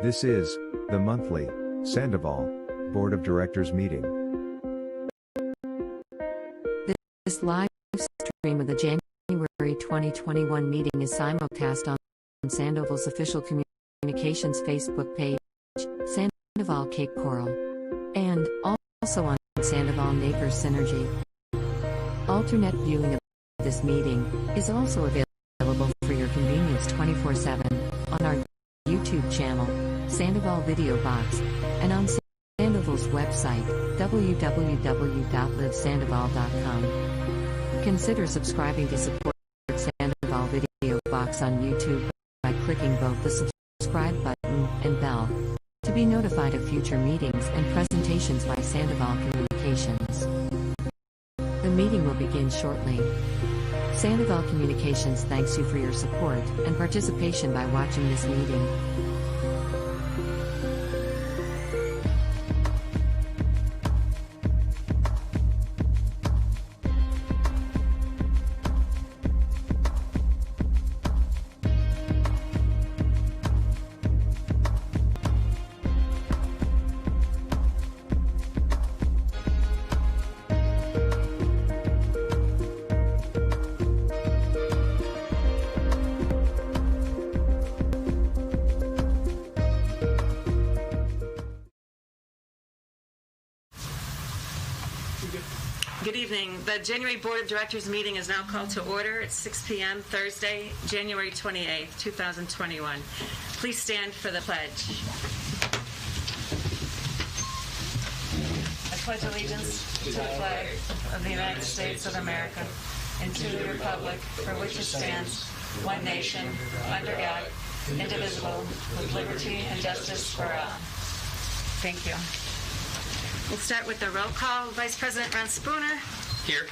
This is the monthly Sandoval Board of Directors meeting. This live stream of the January 2021 meeting is simulcast on Sandoval's official communications Facebook page, Sandoval Cape Coral, and also on Sandoval Neighbors Synergy. Alternate viewing of this meeting is also available for your convenience 24/7 on our YouTube channel, Sandoval Video Box, and on Sandoval's website, www.livesandoval.com. Consider subscribing to support Sandoval Video Box on YouTube by clicking both the subscribe button and bell to be notified of future meetings and presentations by Sandoval Communications. The meeting will begin shortly. Sandoval Communications thanks you for your support and participation by watching this meeting. Good evening. The January Board of Directors meeting is now called to order at 6 p.m. Thursday, January 28th, 2021. Please stand for the pledge. I pledge allegiance to the flag of the United States of America and to the republic for which it stands, one nation, under God, indivisible, with liberty and justice for all. Thank you. We'll start with the roll call. Vice President Ron Spooner. Here.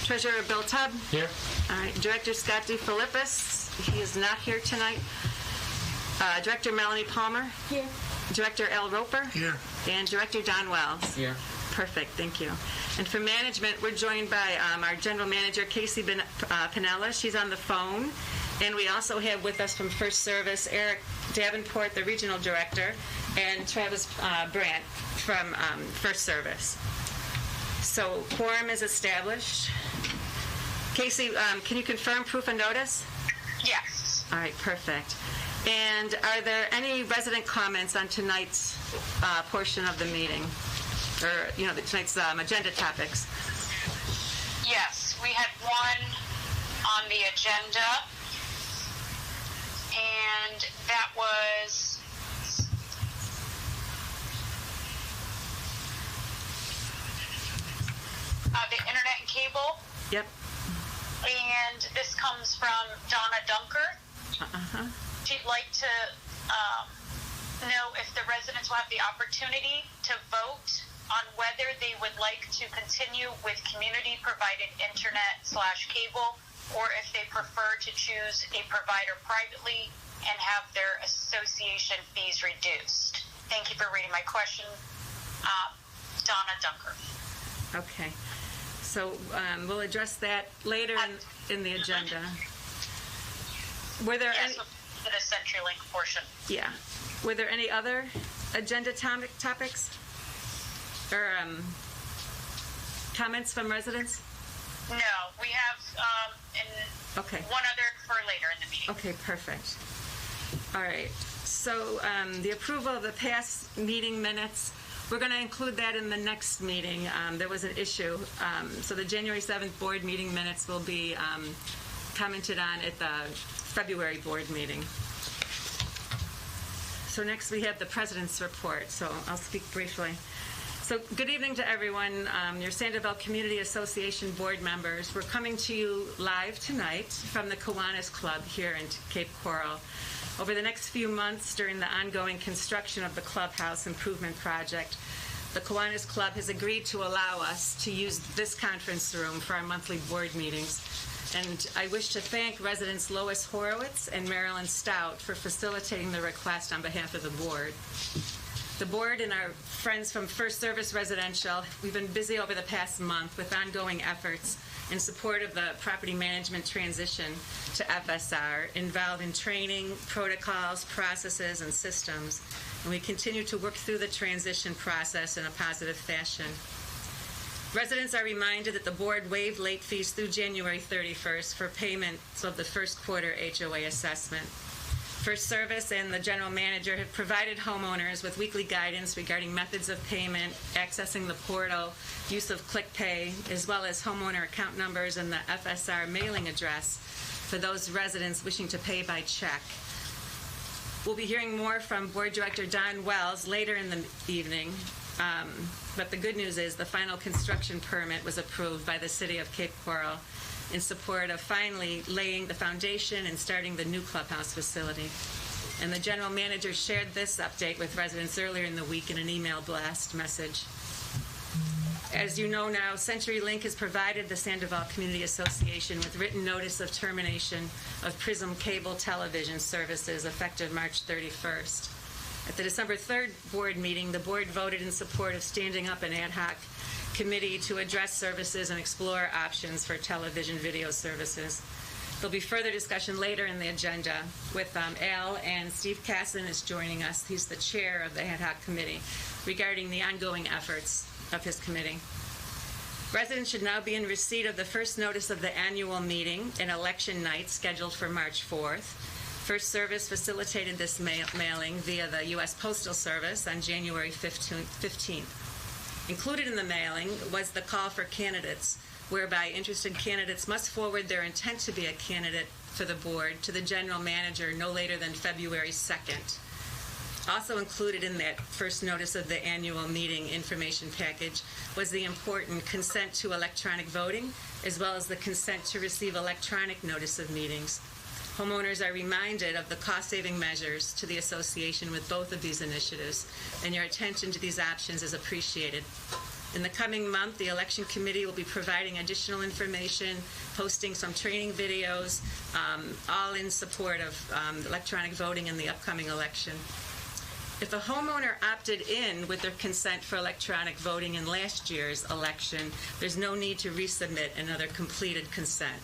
Treasurer Bill Tubb. Here. All right. Director Scott DeFilippis. He is not here tonight. Director Melanie Palmer. Here. Director Al Roper. Here. And Director Don Wells. Here. Perfect. Thank you. And for management, we're joined by our General Manager, Casey Pinella. She's on the phone. And we also have with us from First Service, Eric Davenport, the Regional Director, and Travis Brandt from First Service. So quorum is established. Casey, can you confirm proof of notice? Yes. All right, perfect. And are there any resident comments on tonight's portion of the meeting? Or, tonight's agenda topics? Yes, we had one on the agenda, and that was the internet and cable. Yep. And this comes from Donna Dunker. She'd like to know if the residents will have the opportunity to vote on whether they would like to continue with community-provided internet/cable, or if they prefer to choose a provider privately and have their association fees reduced. Thank you for reading my question. Donna Dunker. Okay. So we'll address that later in the agenda. Were there yes, the CenturyLink portion. Yeah. Were there any other agenda topics or comments from residents? No, we have okay. One other for later in the meeting. Okay, perfect. All right. So the approval of the past meeting minutes, we're going to include that in the next meeting. There was an issue. So the January 7th board meeting minutes will be commented on at the February board meeting. So next we have the President's report. So I'll speak briefly. So good evening to everyone, your Sandoval Community Association board members. We're coming to you live tonight from the Kiwanis Club here in Cape Coral. Over the next few months during the ongoing construction of the Clubhouse improvement project, the Kiwanis Club has agreed to allow us to use this conference room for our monthly board meetings. And I wish to thank residents Lois Horowitz and Marilyn Stout for facilitating the request on behalf of the board. The board and our friends from First Service Residential, we've been busy over the past month with ongoing efforts in support of the property management transition to FSR, involved in training, protocols, processes, and systems. And we continue to work through the transition process in a positive fashion. Residents are reminded that the board waived late fees through January 31st for payments of the first quarter HOA assessment. First Service and the general manager have provided homeowners with weekly guidance regarding methods of payment, accessing the portal, use of ClickPay, as well as homeowner account numbers and the FSR mailing address for those residents wishing to pay by check. We'll be hearing more from Board Director Don Wells later in the evening, but the good news is the final construction permit was approved by the City of Cape Coral in support of finally laying the foundation and starting the new clubhouse facility. And the general manager shared this update with residents earlier in the week in an email blast message. As you know now, CenturyLink has provided the Sandoval Community Association with written notice of termination of Prism cable television services effective March 31st. At the December 3rd board meeting, the board voted in support of standing up an ad hoc committee to address services and explore options for television video services. There'll be further discussion later in the agenda with Al, and Steve Casson is joining us. He's the chair of the ad hoc committee regarding the ongoing efforts of his committee. Residents should now be in receipt of the first notice of the annual meeting and election night scheduled for March 4th. First Service facilitated this mailing via the U.S. Postal Service on January 15th. Included in the mailing was the call for candidates, whereby interested candidates must forward their intent to be a candidate for the board to the general manager no later than February 2nd. Also included in that first notice of the annual meeting information package was the important consent to electronic voting, as well as the consent to receive electronic notice of meetings. Homeowners are reminded of the cost-saving measures to the association with both of these initiatives, and your attention to these options is appreciated. In the coming month, the election committee will be providing additional information, posting some training videos, all in support of electronic voting in the upcoming election. If a homeowner opted in with their consent for electronic voting in last year's election, there's no need to resubmit another completed consent.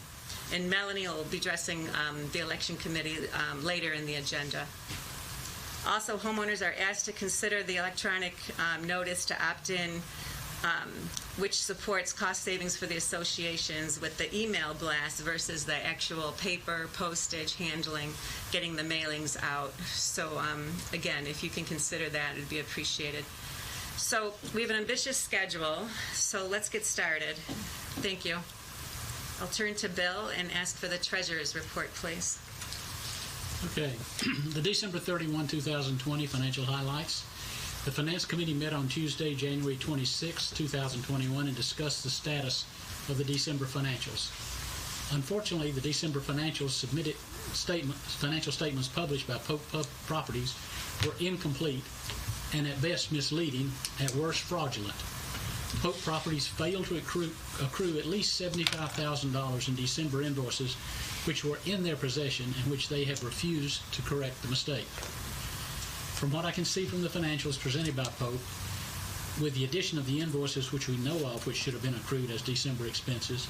And Melanie will be addressing the election committee later in the agenda. Also, homeowners are asked to consider the electronic notice to opt in, which supports cost savings for the associations with the email blast versus the actual paper, postage, handling, getting the mailings out. So again, if you can consider that, it'd be appreciated. So we have an ambitious schedule, so let's get started. Thank you. I'll turn to Bill and ask for the treasurer's report, please. Okay. The December 31, 2020 financial highlights. The Finance Committee met on Tuesday, January 26, 2021, and discussed the status of the December financials. Unfortunately, the December financial statements published by Pope Properties were incomplete and at best misleading, at worst fraudulent. Pope Properties failed to accrue at least $75,000 in December invoices which were in their possession and which they have refused to correct the mistake. From what I can see from the financials presented by Pope, with the addition of the invoices which we know of which should have been accrued as December expenses,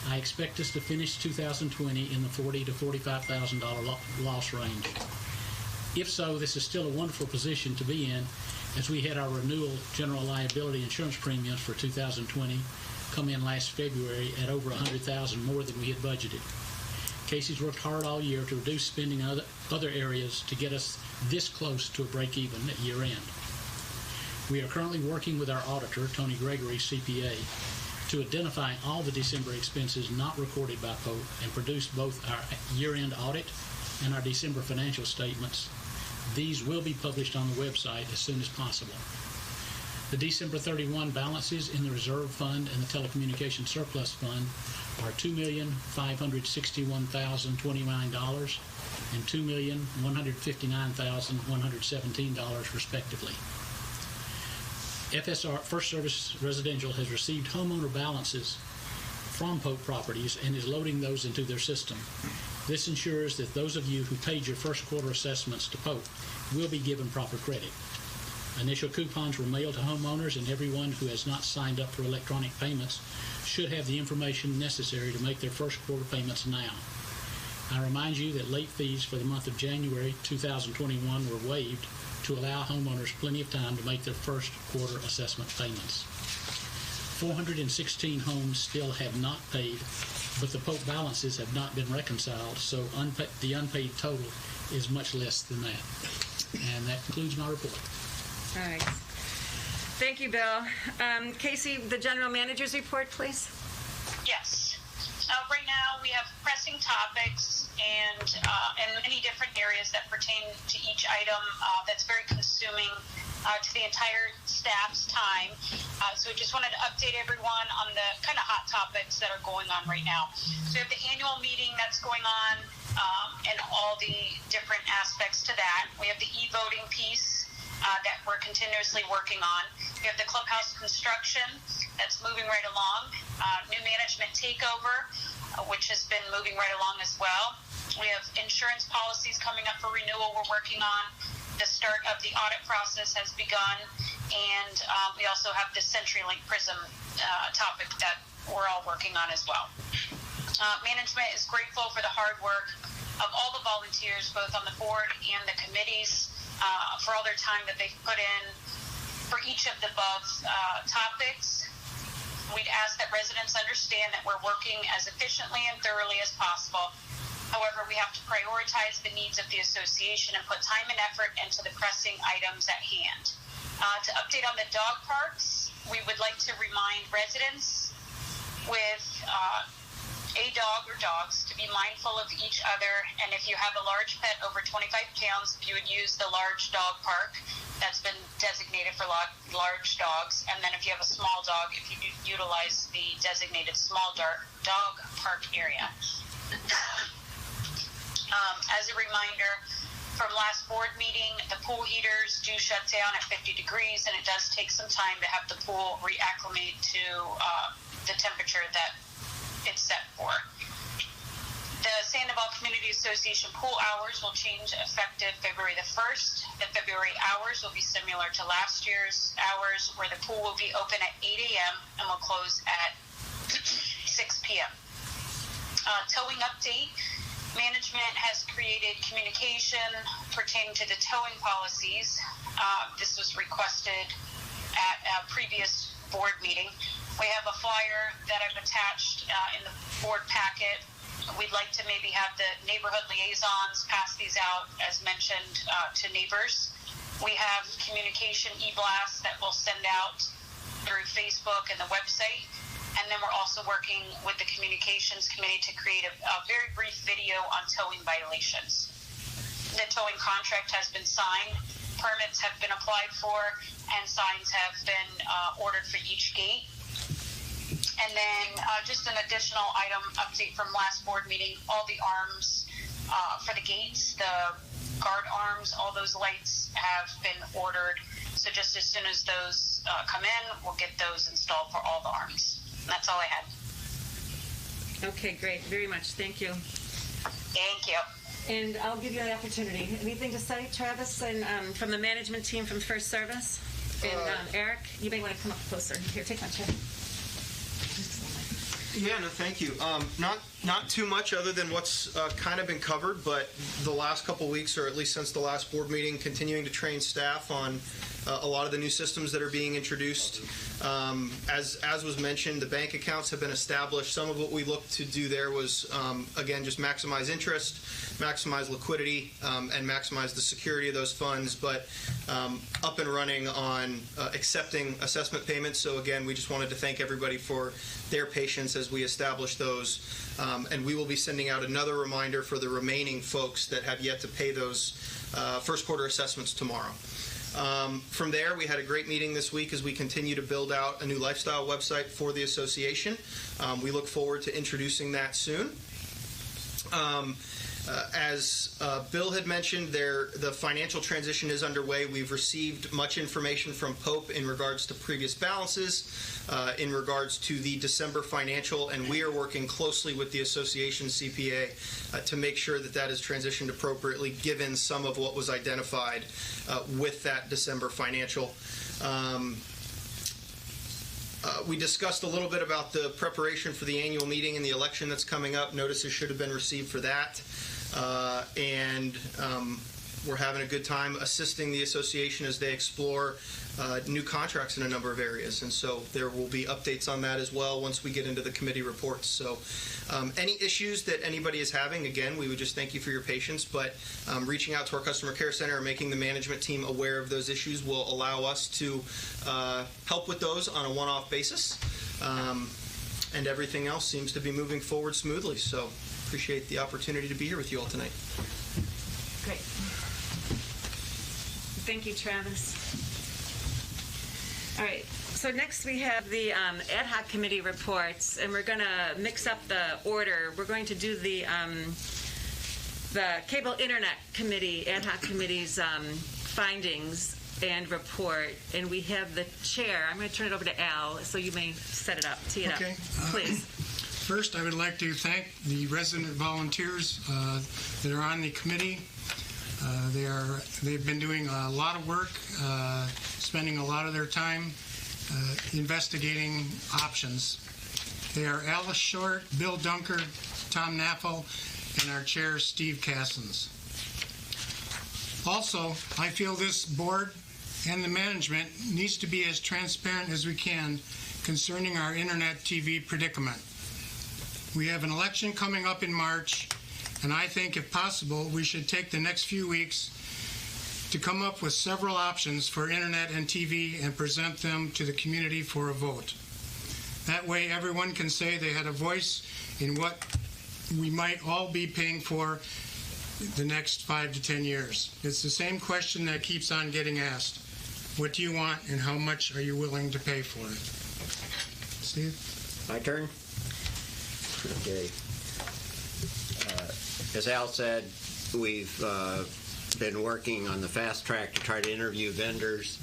I expect us to finish 2020 in the $40,000 to $45,000 loss range. If so, this is still a wonderful position to be in, as we had our renewal general liability insurance premiums for 2020 come in last February at over $100,000 more than we had budgeted. Casey's worked hard all year to reduce spending in other areas to get us this close to a break-even at year-end. We are currently working with our auditor, Tony Gregory, CPA, to identify all the December expenses not recorded by Pope and produce both our year-end audit and our December financial statements. These will be published on the website as soon as possible. The December 31 balances in the Reserve Fund and the Telecommunications Surplus Fund are $2,561,029 and $2,159,117 respectively. FSR, First Service Residential, has received homeowner balances from Pope Properties and is loading those into their system. This ensures that those of you who paid your first quarter assessments to Pope will be given proper credit. Initial coupons were mailed to homeowners, and everyone who has not signed up for electronic payments should have the information necessary to make their first quarter payments now. I remind you that late fees for the month of January 2021 were waived to allow homeowners plenty of time to make their first quarter assessment payments. 416 homes still have not paid, but the Pope balances have not been reconciled, so the unpaid total is much less than that. And that concludes my report. All right. Thank you, Bill. Casey, the general manager's report, please. Yes. Right now, we have pressing topics and many different areas that pertain to each item that's very consuming to the entire staff's time. So we just wanted to update everyone on the kind of hot topics that are going on right now. So we have the annual meeting that's going on and all the different aspects to that. We have the e-voting piece that we're continuously working on. We have the Clubhouse construction that's moving right along. New management takeover, which has been moving right along as well. We have insurance policies coming up for renewal we're working on. The start of the audit process has begun. And we also have the CenturyLink Prism topic that we're all working on as well. Management is grateful for the hard work of all the volunteers, both on the board and the committees, for all their time that they've put in for each of the above topics. We'd ask that residents understand that we're working as efficiently and thoroughly as possible. However, we have to prioritize the needs of the association and put time and effort into the pressing items at hand. To update on the dog parks, we would like to remind residents with a dog or dogs to be mindful of each other, and if you have a large pet over 25 pounds, you would use the large dog park that's been designated for large dogs, and then if you have a small dog, if you utilize the designated small dog park area. As a reminder, from last board meeting, the pool heaters do shut down at 50 degrees, and it does take some time to have the pool reacclimate to the temperature that it's set for. The Sandoval Community Association pool hours will change effective February the 1st. The February hours will be similar to last year's hours, where the pool will be open at 8 a.m. and will close at 6 p.m. Towing update. Management has created communication pertaining to the towing policies. This was requested at a previous board meeting. We have a flyer that I've attached in the board packet. We'd like to maybe have the neighborhood liaisons pass these out, as mentioned, to neighbors. We have communication e-blasts that we'll send out through Facebook and the website. And then we're also working with the communications committee to create a very brief video on towing violations. The towing contract has been signed, permits have been applied for, and signs have been ordered for each gate. And then just an additional item update from last board meeting, all the arms for the gates, the guard arms, all those lights have been ordered. So just as soon as those come in, we'll get those installed for all the arms. That's all I had. Okay, great. Very much. Thank you. Thank you. And I'll give you an opportunity. Anything to say, Travis, and from the management team from First Service? And Eric, you may want to come up closer. Here, take my chair. Yeah, no, thank you. Not too much other than what's kind of been covered, but the last couple weeks, or at least since the last board meeting, continuing to train staff on a lot of the new systems that are being introduced. As was mentioned, the bank accounts have been established. Some of what we looked to do there was, again, just maximize interest, maximize liquidity, and maximize the security of those funds, but up and running on accepting assessment payments. So again, we just wanted to thank everybody for their patience as we establish those. And we will be sending out another reminder for the remaining folks that have yet to pay those first quarter assessments tomorrow. From there, we had a great meeting this week as we continue to build out a new lifestyle website for the association. We look forward to introducing that soon. As Bill had mentioned, the financial transition is underway. We've received much information from Pope in regards to previous balances, in regards to the December financial, and we are working closely with the association CPA to make sure that that is transitioned appropriately, given some of what was identified with that December financial. We discussed a little bit about the preparation for the annual meeting and the election that's coming up. Notices should have been received for that. And we're having a good time assisting the association as they explore new contracts in a number of areas. And so there will be updates on that as well once we get into the committee reports. So any issues that anybody is having, again, we would just thank you for your patience. But reaching out to our customer care center and making the management team aware of those issues will allow us to help with those on a one-off basis. And everything else seems to be moving forward smoothly. So appreciate the opportunity to be here with you all tonight. Great. Thank you, Travis. All right. So next we have the ad hoc committee reports, and we're going to mix up the order. We're going to do the Cable Internet Committee, ad hoc committee's findings and report, and we have the chair. I'm going to turn it over to Al, so you may set it up, tee it up, please. First, I would like to thank the resident volunteers that are on the committee. They've been doing a lot of work, spending a lot of their time investigating options. They are Alice Short, Bill Dunker, Tom Naffel, and our chair, Steve Cassens. Also, I feel this board and the management needs to be as transparent as we can concerning our internet TV predicament. We have an election coming up in March, and I think, if possible, we should take the next few weeks to come up with several options for internet and TV and present them to the community for a vote. That way, everyone can say they had a voice in what we might all be paying for the next 5 to 10 years. It's the same question that keeps on getting asked. What do you want, and how much are you willing to pay for it? Steve? My turn? Okay. As Al said, we've been working on the fast track to try to interview vendors,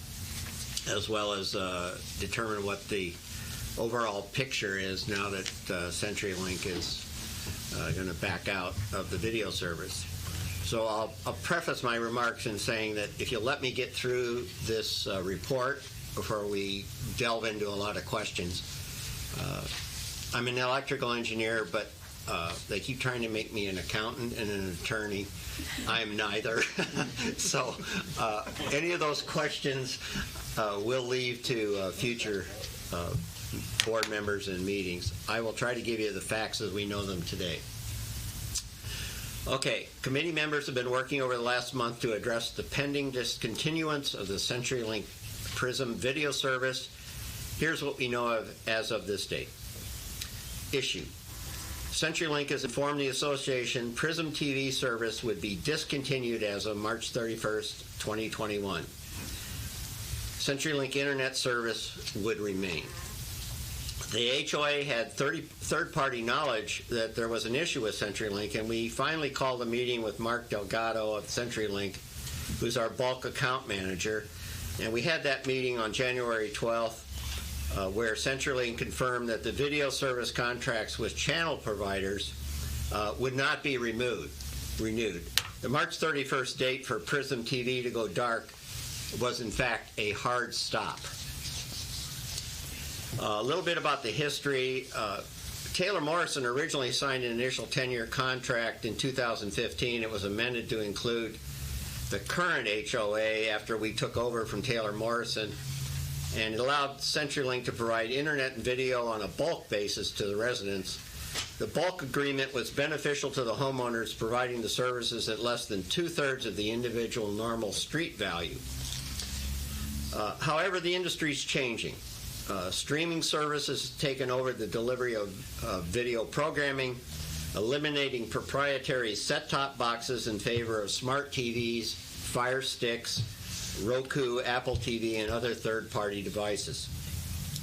as well as determine what the overall picture is now that CenturyLink is going to back out of the video service. So I'll preface my remarks in saying that if you'll let me get through this report before we delve into a lot of questions. I'm an electrical engineer, but they keep trying to make me an accountant and an attorney. I'm neither. So any of those questions we'll leave to future board members and meetings. I will try to give you the facts as we know them today. Okay, committee members have been working over the last month to address the pending discontinuance of the CenturyLink Prism video service. Here's what we know of as of this date. Issue. CenturyLink has informed the association Prism TV service would be discontinued as of March 31st, 2021. CenturyLink internet service would remain. The HOA had third-party knowledge that there was an issue with CenturyLink, and we finally called a meeting with Mark Delgado of CenturyLink, who's our bulk account manager, and we had that meeting on January 12th, where CenturyLink confirmed that the video service contracts with channel providers would not be renewed. The March 31st date for Prism TV to go dark was, in fact, a hard stop. A little bit about the history. Taylor Morrison originally signed an initial 10-year contract in 2015. It was amended to include the current HOA after we took over from Taylor Morrison, and it allowed CenturyLink to provide internet and video on a bulk basis to the residents. The bulk agreement was beneficial to the homeowners, providing the services at less than 2/3 of the individual normal street value. However, the industry is changing. Streaming services have taken over the delivery of video programming, eliminating proprietary set-top boxes in favor of smart TVs, Fire Sticks, Roku, Apple TV, and other third-party devices.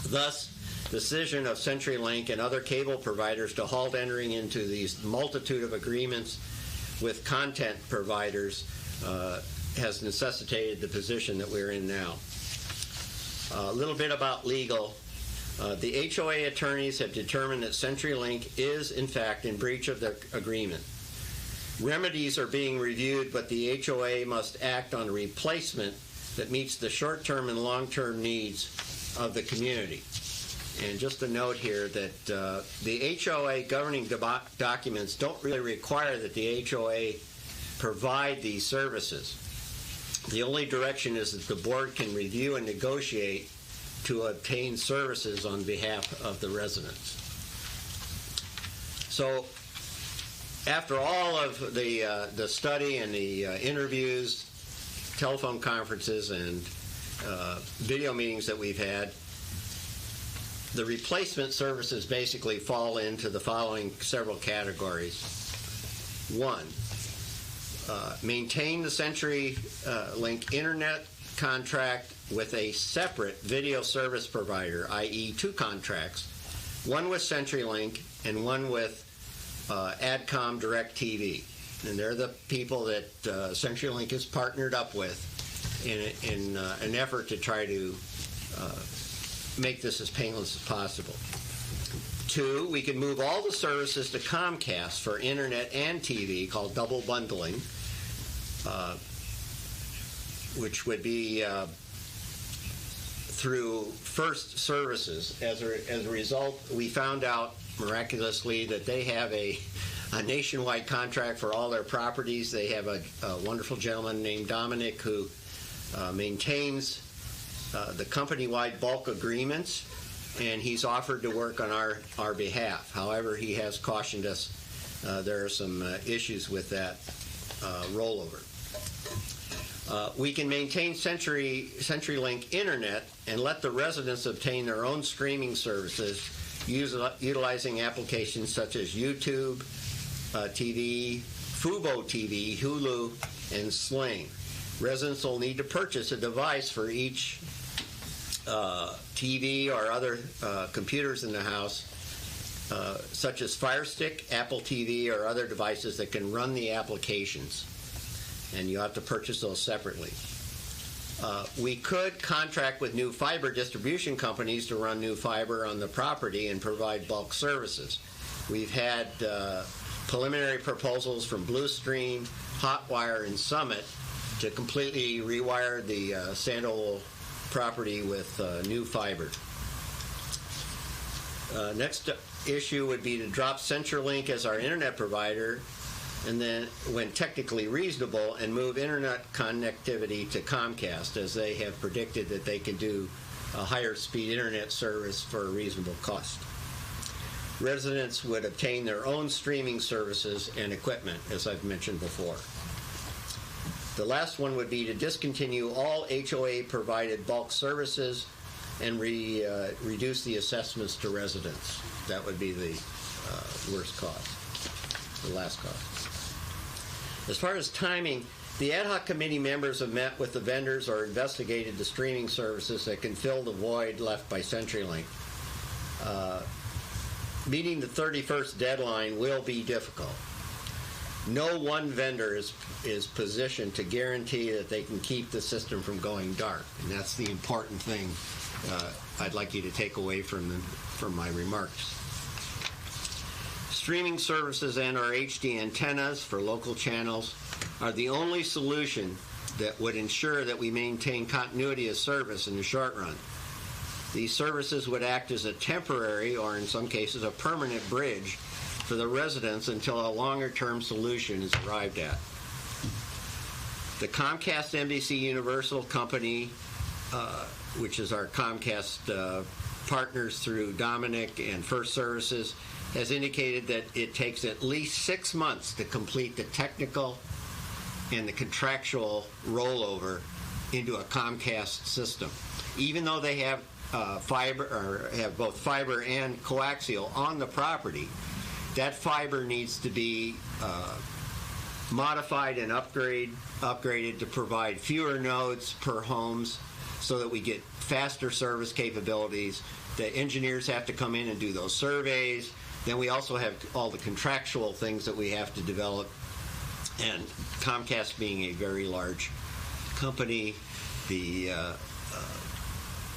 Thus, the decision of CenturyLink and other cable providers to halt entering into these multitude of agreements with content providers has necessitated the position that we're in now. A little bit about legal. The HOA attorneys have determined that CenturyLink is, in fact, in breach of their agreement. Remedies are being reviewed, but the HOA must act on a replacement that meets the short-term and long-term needs of the community. And just a note here that the HOA governing documents don't really require that the HOA provide these services. The only direction is that the board can review and negotiate to obtain services on behalf of the residents. So after all of the study and the interviews, telephone conferences, and video meetings that we've had, the replacement services basically fall into the following several categories. One, maintain the CenturyLink internet contract with a separate video service provider, i.e. 2 contracts, one with CenturyLink and one with AdCom DirecTV. And they're the people that CenturyLink is partnered up with in an effort to try to make this as painless as possible. 2, we can move all the services to Comcast for internet and TV, called double bundling, which would be through First Services. As a result, we found out miraculously that they have a nationwide contract for all their properties. They have a wonderful gentleman named Dominic who maintains the company-wide bulk agreements, and he's offered to work on our behalf. However, he has cautioned us there are some issues with that rollover. We can maintain CenturyLink Internet and let the residents obtain their own streaming services utilizing applications such as YouTube TV, Fubo TV, Hulu, and Sling. Residents will need to purchase a device for each TV or other computers in the house, such as Fire Stick, Apple TV, or other devices that can run the applications. And you have to purchase those separately. We could contract with new fiber distribution companies to run new fiber on the property and provide bulk services. We've had preliminary proposals from Bluestream, Hotwire, and Summit to completely rewire the Sandoval property with new fiber. Next issue would be to drop CenturyLink as our internet provider, and then, when technically reasonable, and move internet connectivity to Comcast, as they have predicted that they can do a higher speed internet service for a reasonable cost. Residents would obtain their own streaming services and equipment, as I've mentioned before. The last one would be to discontinue all HOA-provided bulk services and reduce the assessments to residents. That would be the worst cost, the last cost. As far as timing, the ad hoc committee members have met with the vendors or investigated the streaming services that can fill the void left by CenturyLink. Meeting the 31st deadline will be difficult. No one vendor is positioned to guarantee that they can keep the system from going dark, and that's the important thing I'd like you to take away from my remarks. Streaming services and our HD antennas for local channels are the only solution that would ensure that we maintain continuity of service in the short run. These services would act as a temporary, or in some cases a permanent, bridge for the residents until a longer-term solution is arrived at. The Comcast NBC Universal Company, which is our Comcast partners through Dominic and First Services, has indicated that it takes at least 6 months to complete the technical and the contractual rollover into a Comcast system. Even though they have fiber, or have both fiber and coaxial on the property, that fiber needs to be modified and upgraded to provide fewer nodes per homes so that we get faster service capabilities. The engineers have to come in and do those surveys. Then we also have all the contractual things that we have to develop. And Comcast being a very large company, the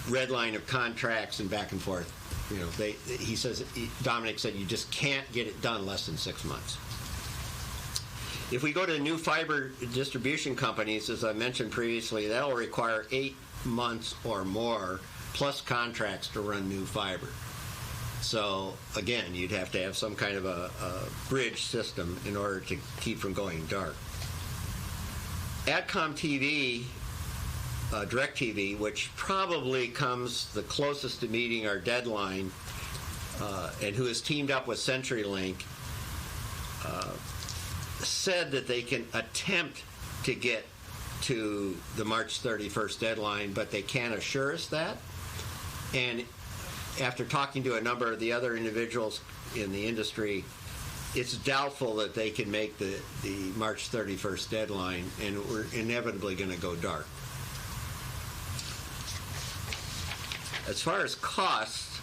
red line of contracts and back and forth, Dominic said you just can't get it done less than 6 months. If we go to new fiber distribution companies, as I mentioned previously, that'll require 8 months or more, plus contracts to run new fiber. So, again, you'd have to have some kind of a bridge system in order to keep from going dark. AdCom TV, DirecTV, which probably comes the closest to meeting our deadline, and who has teamed up with CenturyLink, said that they can attempt to get to the March 31st deadline, but they can't assure us that. And after talking to a number of the other individuals in the industry, it's doubtful that they can make the March 31st deadline, and we're inevitably going to go dark. As far as costs,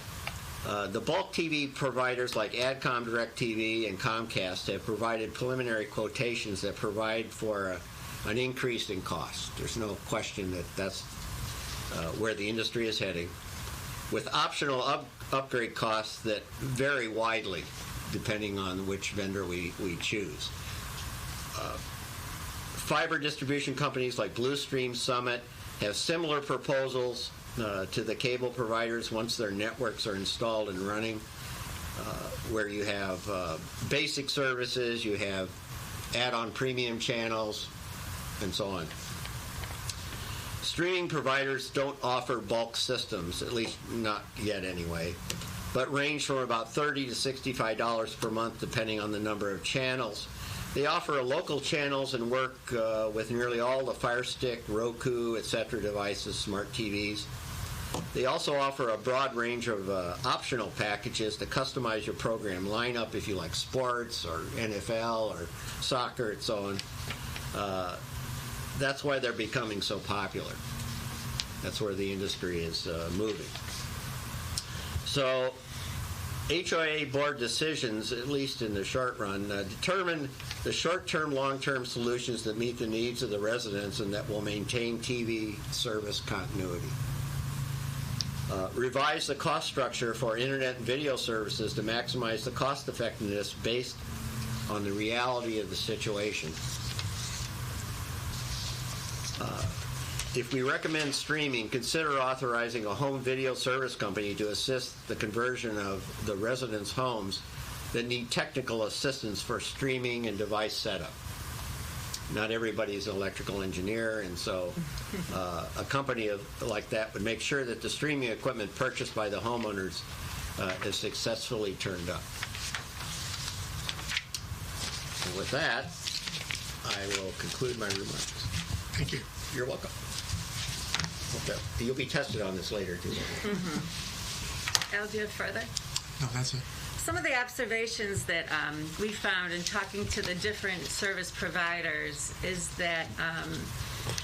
the bulk TV providers like AdCom, DirecTV, and Comcast have provided preliminary quotations that provide for an increase in cost. There's no question that that's where the industry is heading, with optional upgrade costs that vary widely depending on which vendor we choose. Fiber distribution companies like Bluestream, Summit have similar proposals to the cable providers once their networks are installed and running, where you have basic services, you have add-on premium channels, and so on. Streaming providers don't offer bulk systems, at least not yet anyway, but range from about $30 to $65 per month depending on the number of channels. They offer local channels and work with nearly all the Fire Stick, Roku, etc. devices, smart TVs. They also offer a broad range of optional packages to customize your program lineup if you like sports or NFL or soccer and so on. That's why they're becoming so popular. That's where the industry is moving. So HOA board decisions, at least in the short run, determine the short-term, long-term solutions that meet the needs of the residents and that will maintain TV service continuity. Revise the cost structure for internet and video services to maximize the cost effectiveness based on the reality of the situation. If we recommend streaming, consider authorizing a home video service company to assist the conversion of the residents' homes that need technical assistance for streaming and device setup. Not everybody's an electrical engineer, and so a company like that would make sure that the streaming equipment purchased by the homeowners is successfully turned up. And with that, I will conclude my remarks. Thank you. You're welcome. Okay. You'll be tested on this later, too. Mm-hmm. Al, do you have further? No, that's it. Some of the observations that we found in talking to the different service providers is that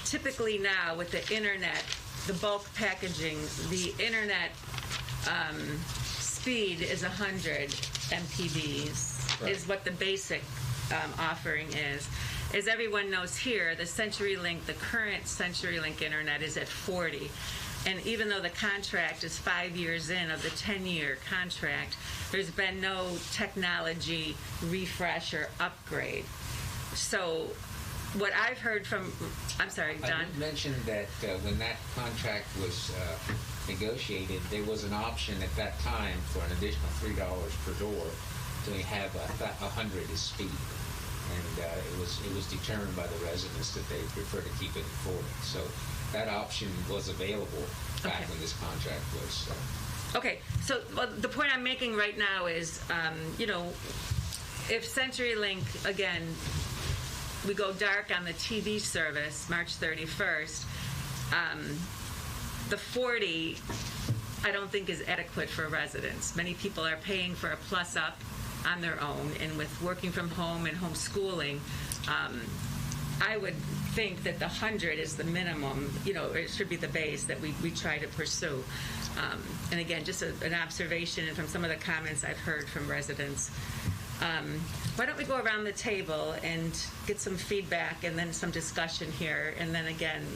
typically now with the internet, the bulk packaging, the internet speed is 100 MPBs, right, is what the basic offering is. As everyone knows here, the CenturyLink, the current CenturyLink internet is at 40. And even though the contract is 5 years in of the 10-year contract, there's been no technology refresh or upgrade. So what I've heard from, I'm sorry, Don? I did mention that when that contract was negotiated, there was an option at that time for an additional $3 per door to have 100 as speed. And it was determined by the residents that they prefer to keep it at 40. So that option was available back when this contract was. Okay, so the point I'm making right now is, if CenturyLink, again, we go dark on the TV service March 31st, the 40, I don't think is adequate for residents. Many people are paying for a plus up on their own, and with working from home and homeschooling, I would think that the 100 is the minimum, it should be the base that we try to pursue. And again, just an observation from some of the comments I've heard from residents. Why don't we go around the table and get some feedback and then some discussion here, and then again,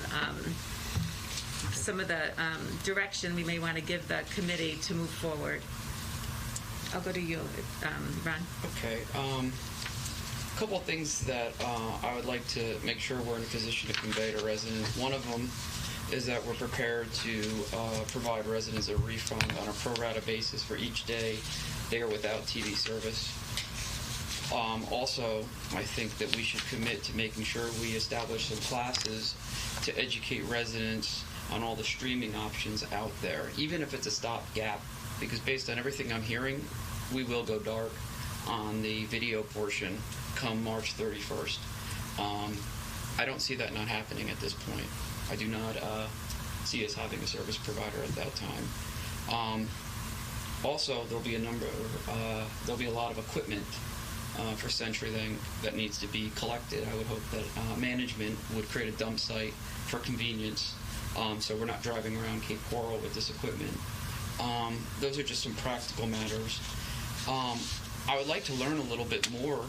some of the direction we may want to give the committee to move forward. I'll go to you, Ron. Okay. A couple of things that I would like to make sure we're in a position to convey to residents. One of them is that we're prepared to provide residents a refund on a pro rata basis for each day they are without TV service. Also, I think that we should commit to making sure we establish some classes to educate residents on all the streaming options out there, even if it's a stopgap, because based on everything I'm hearing, we will go dark on the video portion come March 31st. I don't see that not happening at this point. I do not see us having a service provider at that time. Also, there'll be a lot of equipment for CenturyLink that needs to be collected. I would hope that management would create a dump site for convenience, so we're not driving around Cape Coral with this equipment. Those are just some practical matters. I would like to learn a little bit more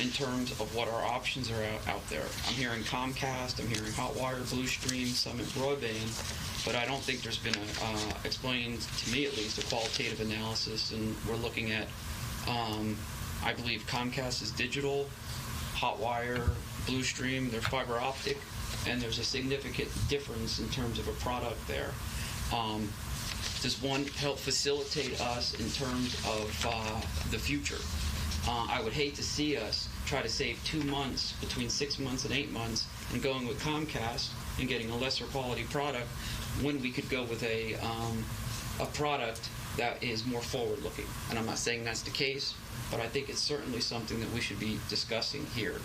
in terms of what our options are out there. I'm hearing Comcast, I'm hearing Hotwire, Bluestream, Summit Broadband, but I don't think there's been explained to me at least, a qualitative analysis, and we're looking at, I believe Comcast is digital, Hotwire, Bluestream, they're fiber optic, and there's a significant difference in terms of a product there. Does one help facilitate us in terms of the future? I would hate to see us try to save 2 months, between 6 months and 8 months, and going with Comcast and getting a lesser quality product when we could go with a product that is more forward-looking. And I'm not saying that's the case, but I think it's certainly something that we should be discussing here.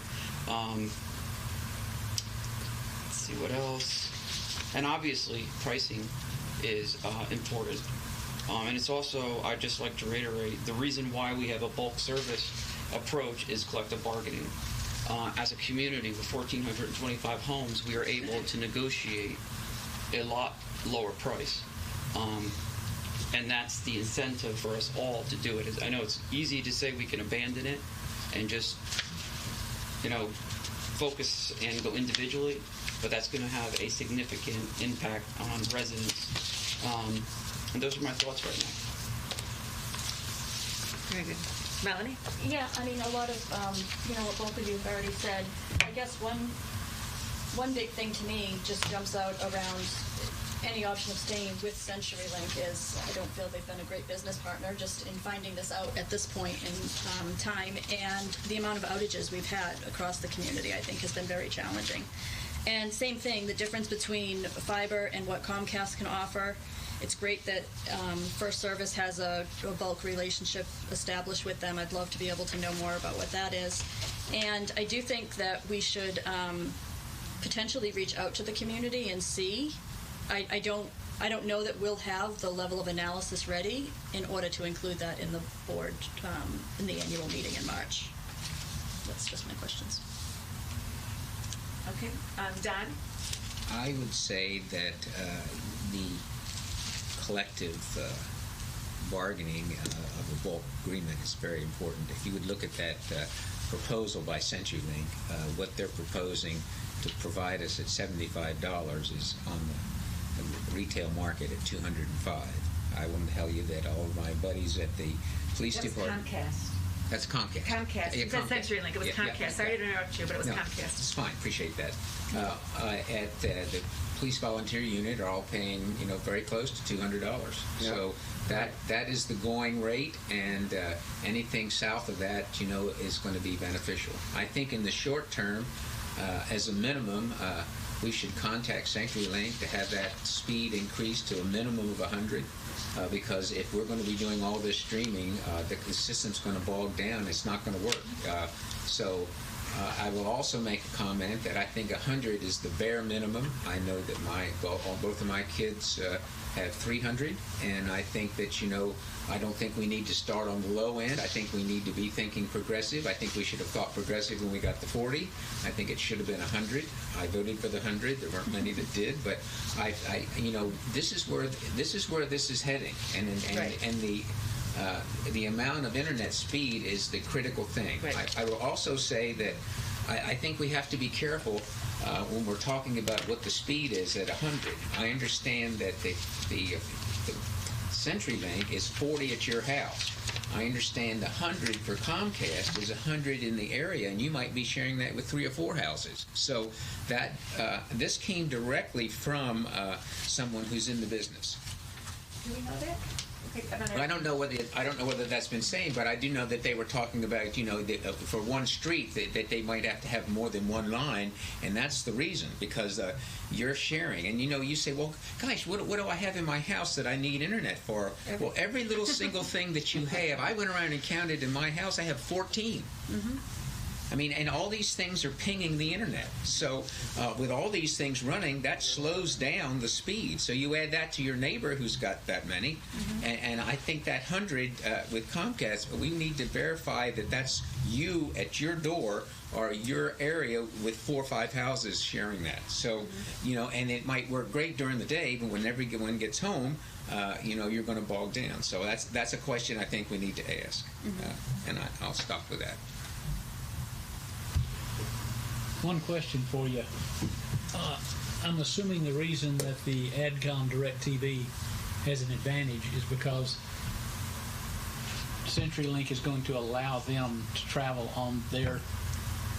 Let's see what else. And obviously, pricing is important. And it's also, I'd just like to reiterate, the reason why we have a bulk service approach is collective bargaining. As a community with 1,425 homes, we are able to negotiate a lot lower price. And that's the incentive for us all to do it. I know it's easy to say we can abandon it and just, focus and go individually, but that's going to have a significant impact on residents. And those are my thoughts right now. Very good. Melanie? Yeah, I mean, a lot of, what both of you have already said. I guess one big thing to me just jumps out around any option of staying with CenturyLink is I don't feel they've been a great business partner just in finding this out at this point in time. And the amount of outages we've had across the community, I think, has been very challenging. And same thing, the difference between fiber and what Comcast can offer. It's great that First Service has a bulk relationship established with them. I'd love to be able to know more about what that is. And I do think that we should potentially reach out to the community and see. I don't know that we'll have the level of analysis ready in order to include that in the board in the annual meeting in March. That's just my questions. Okay. Don? I would say that the collective bargaining of a bulk agreement is very important. If you would look at that proposal by CenturyLink, what they're proposing to provide us at $75 is on the retail market at $205. I want to tell you that all of my buddies at the police department. Comcast. That's Comcast. Comcast. Yeah, It said CenturyLink. It was Comcast. Yeah. Sorry to interrupt you, but it was Comcast. It's fine. Appreciate that. At the police volunteer unit are all paying, very close to $200. Yeah. So that is the going rate, and anything south of that, is going to be beneficial. I think in the short term, as a minimum, we should contact CenturyLink to have that speed increased to a minimum of 100. Because if we're going to be doing all this streaming, the system's going to bog down. It's not going to work. So I will also make a comment that I think 100 is the bare minimum. I know that both of my kids have 300, and I think that, I don't think we need to start on the low end. I think we need to be thinking progressive. I think we should have thought progressive when we got the 40. I think it should have been 100. I voted for the 100. There weren't many that did, but this is where this is heading, and right. and the the amount of internet speed is the critical thing. Right. I will also say that I think we have to be careful when we're talking about what the speed is at 100. I understand that the CenturyLink is 40 at your house. I understand 100 for Comcast is 100 in the area, and you might be sharing that with 3 or 4 houses. So that this came directly from someone who's in the business. Do we know that? Okay, I don't know whether that's been saying, but I do know that they were talking about, you know, for one street that they might have to have more than one line, and that's the reason, because you're sharing. And, you know, you say, well, gosh, what do I have in my house that I need internet for? Well, every little single thing that you have, I went around and counted in my house, I have 14. Mm-hmm. I mean, and all these things are pinging the internet. So with all these things running, that slows down the speed. So you add that to your neighbor who's got that many, and I think that 100 with Comcast, we need to verify that that's you at your door or your area with 4 or 5 houses sharing that. So, you know, and it might work great during the day, but when everyone gets home, you know, you're going to bog down. So that's a question I think we need to ask, and I'll stop with that. One question for you. I'm assuming the reason that the AdCom DirecTV has an advantage is because CenturyLink is going to allow them to travel on their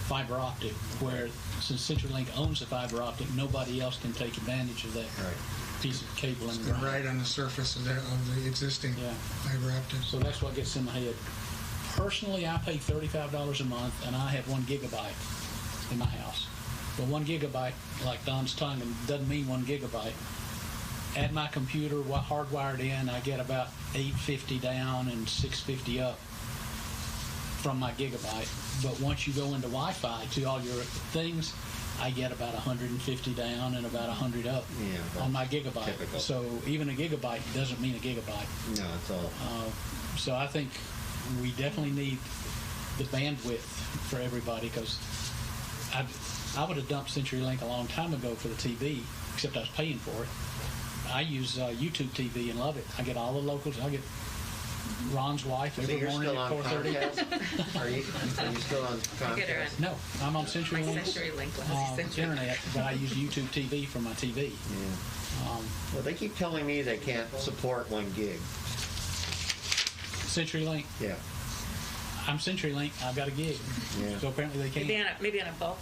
fiber optic, where since CenturyLink owns the fiber optic, nobody else can take advantage of that piece of cable. It's right on the surface of the existing fiber optic. So that's what gets in my head. Personally, I pay $35 a month, and I have 1 gigabyte in my house. But 1 gigabyte, like Don's telling me, doesn't mean 1 gigabyte. At my computer, hardwired in, I get about 850 down and 650 up from my gigabyte. But once you go into Wi-Fi to all your things, I get about 150 down and about 100 up on my gigabyte. Typical. So even a gigabyte doesn't mean a gigabyte. No, it's all. So I think we definitely need the bandwidth for everybody, because I would have dumped CenturyLink a long time ago for the TV, except I was paying for it. I use YouTube TV and love it. I get all the locals. I get Ron's wife every morning at 4:30. Are you still on Comcast? No, I'm on CenturyLink internet, but I use YouTube TV for my TV. Yeah. Well, they keep telling me they can't support 1 gig. CenturyLink? Yeah. I'm CenturyLink. I've got a gig. Yeah. So apparently they can't. Maybe on a bulk.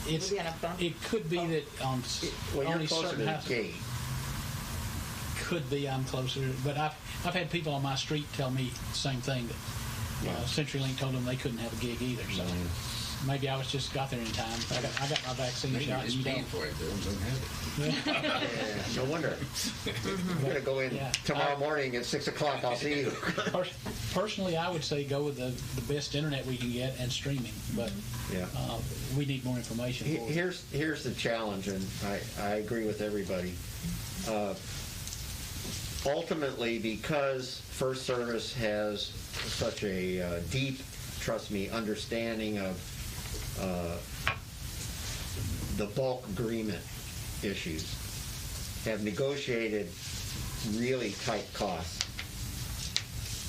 Maybe on a bump. It could be that on only certain houses. Could be I'm closer, but I've had people on my street tell me the same thing, that CenturyLink told them they couldn't have a gig either. So maybe I just got there in time. I got my vaccine shot. Just paying for it. They don't have it. No wonder. I'm going to go in tomorrow morning at 6 o'clock. I'll see you. Personally, I would say go with the best internet we can get and streaming, but we need more information. Here's the challenge, and I agree with everybody. Ultimately, because First Service has such a deep, trust me, understanding of the bulk agreement issues, have negotiated really tight costs,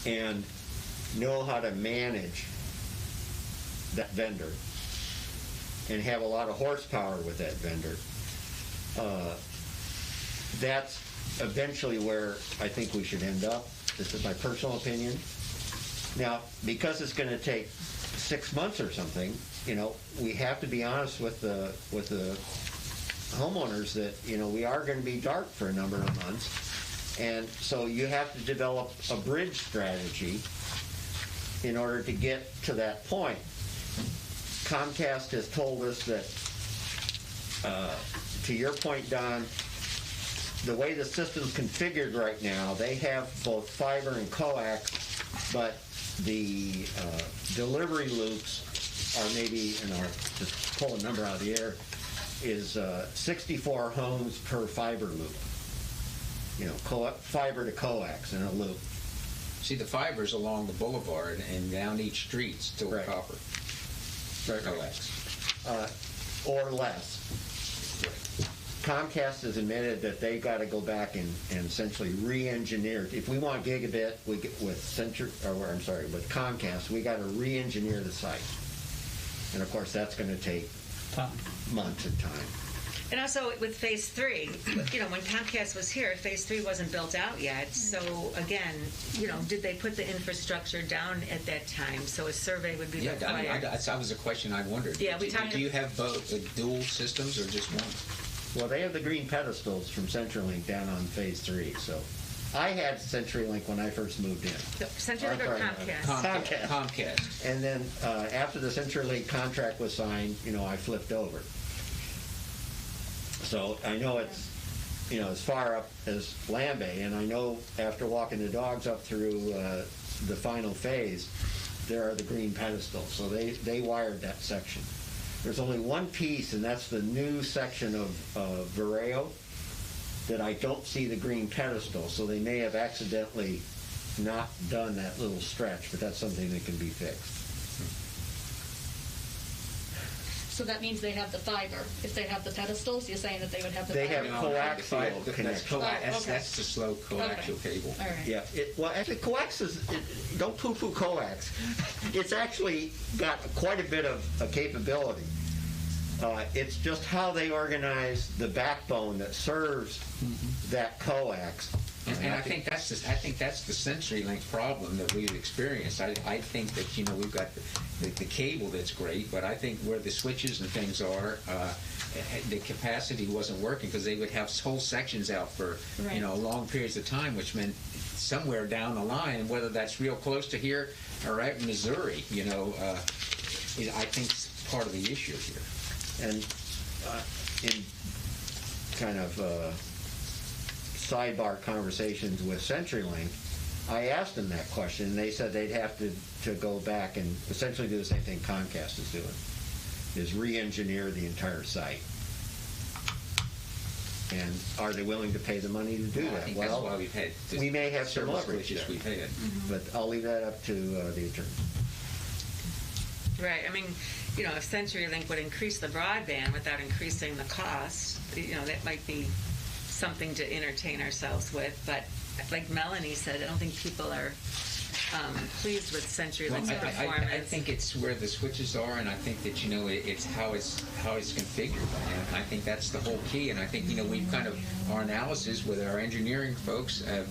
and know how to manage that vendor, and have a lot of horsepower with that vendor. That's eventually where I think we should end up. This is my personal opinion. Now, because it's going to take 6 months or something, you know, we have to be honest with the homeowners that, you know, we are going to be dark for a number of months, and so you have to develop a bridge strategy in order to get to that point. Comcast has told us that, to your point, Don, the way the system's configured right now, they have both fiber and coax, but the delivery loops are maybe, and I'll just pull a number out of the air, is 64 homes per fiber loop. You know, fiber to coax in a loop. See, the fiber's along the boulevard, and down each street's still copper. Right. Coax. Or less. Comcast has admitted that they got to go back and essentially re-engineer. If we want gigabit with Comcast, we got to re-engineer the site, and of course that's going to take months of time. And also with Phase 3, when Comcast was here, Phase 3 wasn't built out yet. So again, did they put the infrastructure down at that time? So a survey would be required. That was a question I wondered. Yeah, do you have both dual systems or just one? Well, they have the green pedestals from CenturyLink down on Phase 3. So I had CenturyLink when I first moved in. CenturyLink or Comcast? Comcast. And then after the CenturyLink contract was signed, I flipped over. So I know it's, as far up as Lambay, and I know after walking the dogs up through the final phase, there are the green pedestals. So they wired that section. There's only one piece, and that's the new section of Vareo that I don't see the green pedestal. So they may have accidentally not done that little stretch, but that's something that can be fixed. So that means they have the fiber. If they have the pedestals, you're saying that they would have the fiber? They have coaxial connection. That's the slow coaxial cable. All right. Yeah. Actually, coax don't poo-poo coax. It's actually got quite a bit of capability. It's just how they organize the backbone that serves that coax. And I think that's the CenturyLink problem that we've experienced. I think that we've got the cable that's great, but I think where the switches and things are, the capacity wasn't working because they would have whole sections out for long periods of time, which meant somewhere down the line, whether that's real close to here or out in Missouri, I think it's part of the issue here. And in kind of sidebar conversations with CenturyLink, I asked them that question, and they said they'd have to go back and essentially do the same thing Comcast is doing, is re-engineer the entire site. And are they willing to pay the money to do that? I think that's why we've had we may have some leverage there, we've had. but I'll leave that up to the attorney. Right. I mean, if CenturyLink would increase the broadband without increasing the cost, that might be something to entertain ourselves with. But like Melanie said, I don't think people are pleased with CenturyLink's performance. I think it's where the switches are, and I think that it's how it's configured, and I think that's the whole key. And I think we've kind of our analysis with our engineering folks have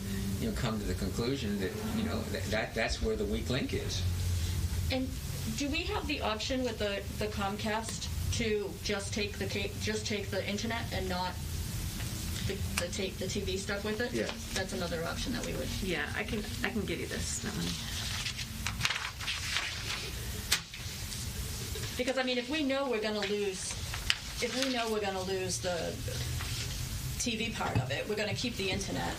come to the conclusion that that's where the weak link is. And do we have the option with the Comcast to just take the internet and not the TV stuff with it? Yeah. That's another option that we would. Yeah, I can give you this, Melanie. Because if we know we're going to lose the TV part of it, we're going to keep the internet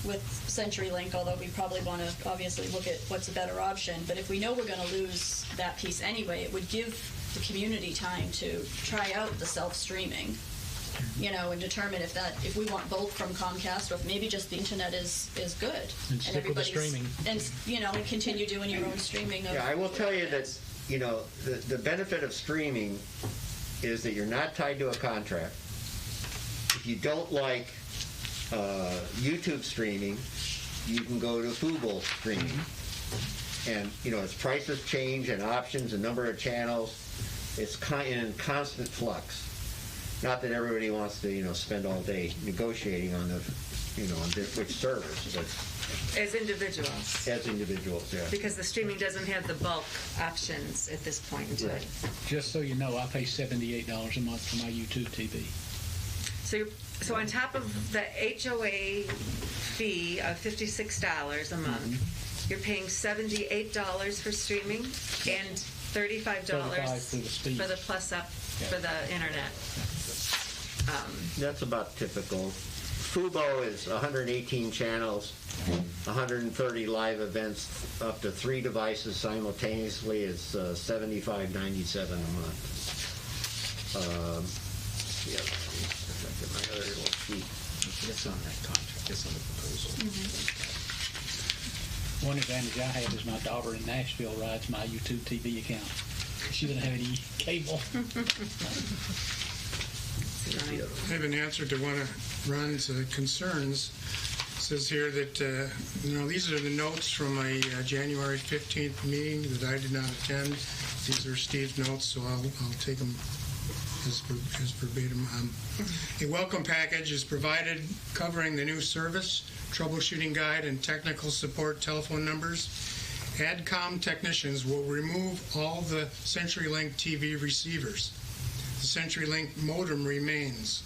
with CenturyLink, although we probably want to obviously look at what's a better option. But if we know we're going to lose that piece anyway, it would give the community time to try out the self-streaming, and determine if we want both from Comcast or if maybe just the internet is good. And stick with the streaming. And continue doing your own streaming. Yeah, I will tell you that, the benefit of streaming is that you're not tied to a contract. If you don't like YouTube streaming, you can go to Fubo streaming. And, as prices change and options and number of channels, it's in constant flux. Not that everybody wants to, spend all day negotiating on which servers, but As individuals. As individuals, yeah. Because the streaming doesn't have the bulk options at this point in time. Right. Just so you know, I pay $78 a month for my YouTube TV. So on top of the HOA fee of $56 a month, you're paying $78 for streaming and $35 for the plus up for the internet. That's about typical. Fubo is 118 channels, 130 live events, up to 3 devices simultaneously. It's $75.97 a month. Yeah, look at my other little sheet. It's on that contract. It's on the proposal. One advantage I have is my daughter in Nashville rides my YouTube TV account. She doesn't have any cable. I have an answer to one of Ron's concerns. It says here that, these are the notes from a January 15th meeting that I did not attend. These are Steve's notes, so I'll take them as verbatim. A welcome package is provided covering the new service, troubleshooting guide, and technical support telephone numbers. AdCom technicians will remove all the CenturyLink TV receivers. The CenturyLink modem remains.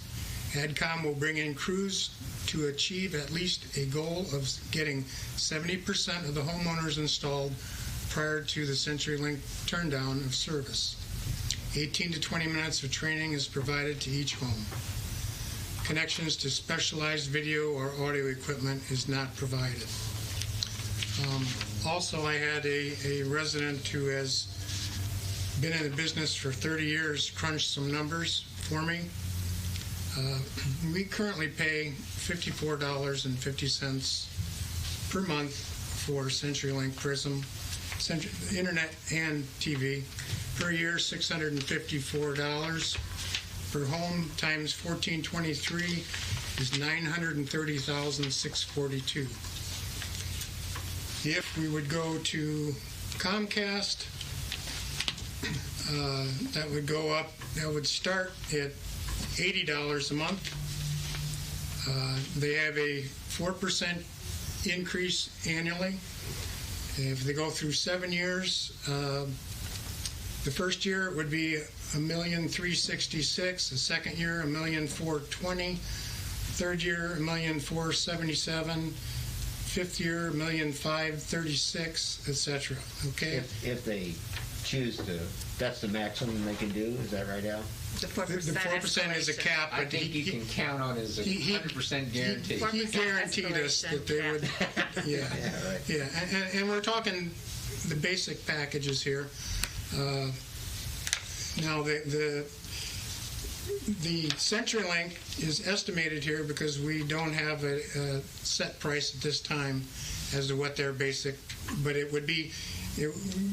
AdCom will bring in crews to achieve at least a goal of getting 70% of the homeowners installed prior to the CenturyLink turndown of service. 18 to 20 minutes of training is provided to each home. Connections to specialized video or audio equipment is not provided. Also, I had a resident who has been in the business for 30 years crunch some numbers for me. We currently pay $54.50 per month for CenturyLink Prism, Internet and TV. Per year, $654 per home times 1423 is $930,642. If we would go to Comcast, that would go up. That would start at $80 a month. They have a 4% increase annually. If they go through 7 years, the first year it would be $1,366,000. The second year, $1,420,000. Third year, $1,477,000. Fifth year, $1,536,000, etc. Okay. If they choose to, that's the maximum they can do. Is that right, Al? The 4%, the 4% is a cap. I think you can count on as a 100% guarantee. He guaranteed us that they would. Yeah, right. Yeah, and we're talking the basic packages here. Now the CenturyLink is estimated here because we don't have a set price at this time as to what their basic, but it would be.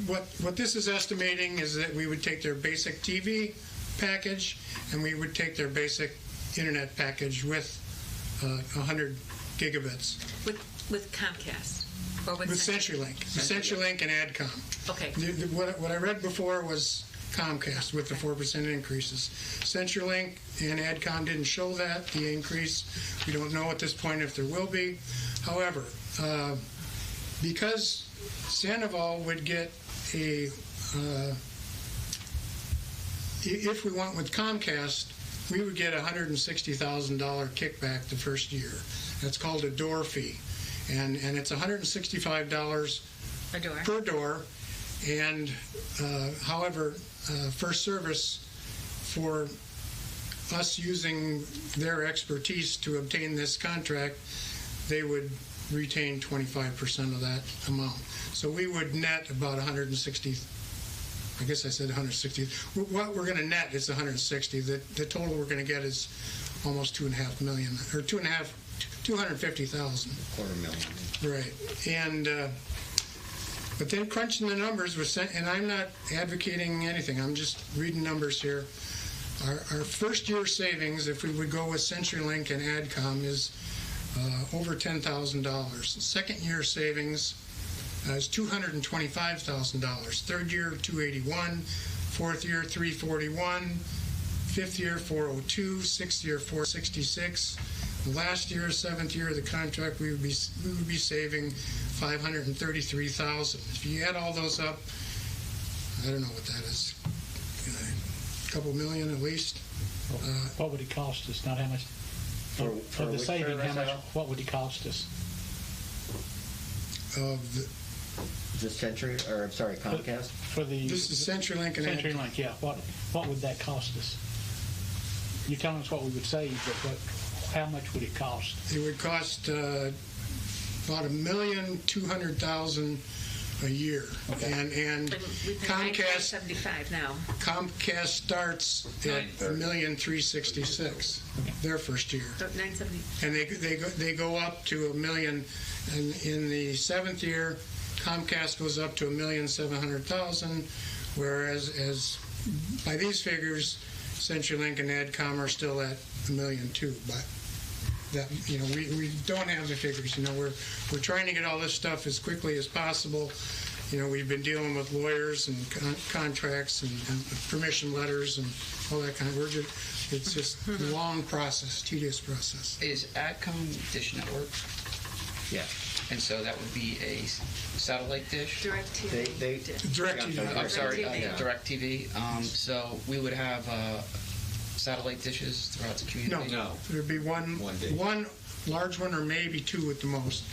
What this is estimating is that we would take their basic TV package and we would take their basic internet package with 100 gigabits. With Comcast? Or with CenturyLink. CenturyLink and AdCom. Okay. What I read before was Comcast with the 4% increases. CenturyLink and AdCom didn't show that, the increase. We don't know at this point if there will be. However, because Sandoval would get a, if we went with Comcast, we would get a $160,000 kickback the first year. That's called a door fee. And it's $165 per door. And however, first service, for us using their expertise to obtain this contract, they would retain 25% of that amount. So we would net about 160. I guess I said 160. What we're going to net is 160. The total we're going to get is almost $2.5 million, or $250,000. $250,000. Right. And but then crunching the numbers was, and I'm not advocating anything. I'm just reading numbers here. Our first year savings, if we would go with CenturyLink and AdCom, is over $10,000. Second year savings is $225,000. Third year, $281,000. Fourth year, $341,000. Fifth year, $402,000. Sixth year, $466,000. The last year, seventh year of the contract, we would be saving $533,000. If you add all those up, I don't know what that is. A couple million at least. What would it cost us? Not how much. For the saving, how much? What would it cost us? The Comcast? For the this is CenturyLink and CenturyLink, yeah. What would that cost us? You're telling us what we would save, but how much would it cost? It would cost about $1,200,000 a year. Okay. And we pay Comcast $975 now. Comcast starts at $1,366,000 their first year. So $970. And they go up to $1 million. And in the seventh year, Comcast goes up to $1,700,000, whereas by these figures, CenturyLink and AdCom are still at $1 million too, but that, you know, we don't have the figures. You know, we're trying to get all this stuff as quickly as possible. You know, we've been dealing with lawyers and contracts and permission letters and all that kind of. It's just a long process, tedious process. Is AdCom Dish Network? Yeah. And so that would be a satellite dish? DirecTV. DirecTV. I'm sorry, DirecTV. So we would have satellite dishes throughout the community? No. There'd be one large one or maybe two at the most,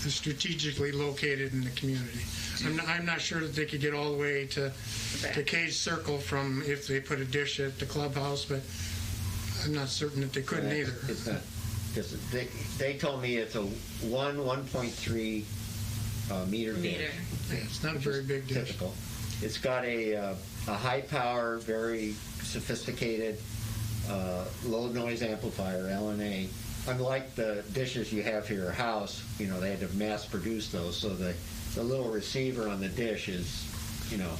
strategically located in the community. I'm not sure that they could get all the way to Cage Circle from if they put a dish at the clubhouse, but I'm not certain that they couldn't either. It's not. Because they told me it's a 1.3 meter dish. Yeah, it's not a very big dish. Typical. It's got a high power, very sophisticated low noise amplifier, LNA. Unlike the dishes you have for your house, you know, they had to mass produce those, so the little receiver on the dish is, you know,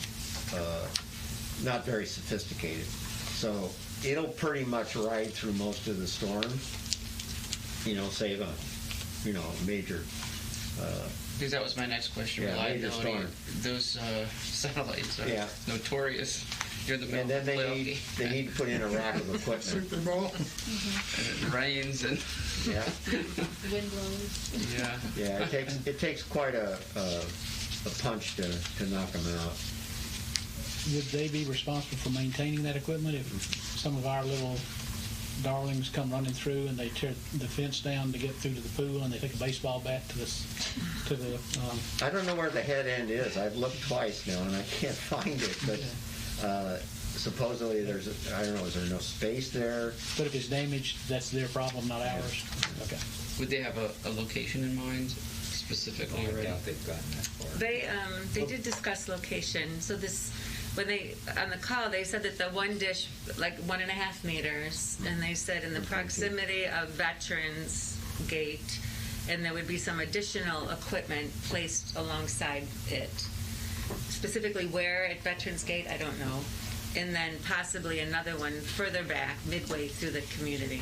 not very sophisticated. So it'll pretty much ride through most of the storms. You know, save a, you know, major. Because that was my next question. Yeah, reliability. Those satellites are notorious. You're the and then they need to put in a rack of equipment. Super Bowl. And it rains and wind blows. Yeah. It takes quite a punch to knock them out. Would they be responsible for maintaining that equipment if some of our little darlings come running through and they tear the fence down to get through to the pool and they take a baseball bat to the I don't know where the head end is. I've looked twice now and I can't find it, but supposedly there's I don't know, is there no space there? But if it's damaged, that's their problem, not ours. Okay. Would they have a location in mind specifically already? I doubt they've gotten that far. They did discuss location. So when they on the call, they said that the one dish, like 1.5 meters, and they said in the proximity of Veterans Gate, and there would be some additional equipment placed alongside it. Specifically where at Veterans Gate, I don't know. And then possibly another one further back, midway through the community,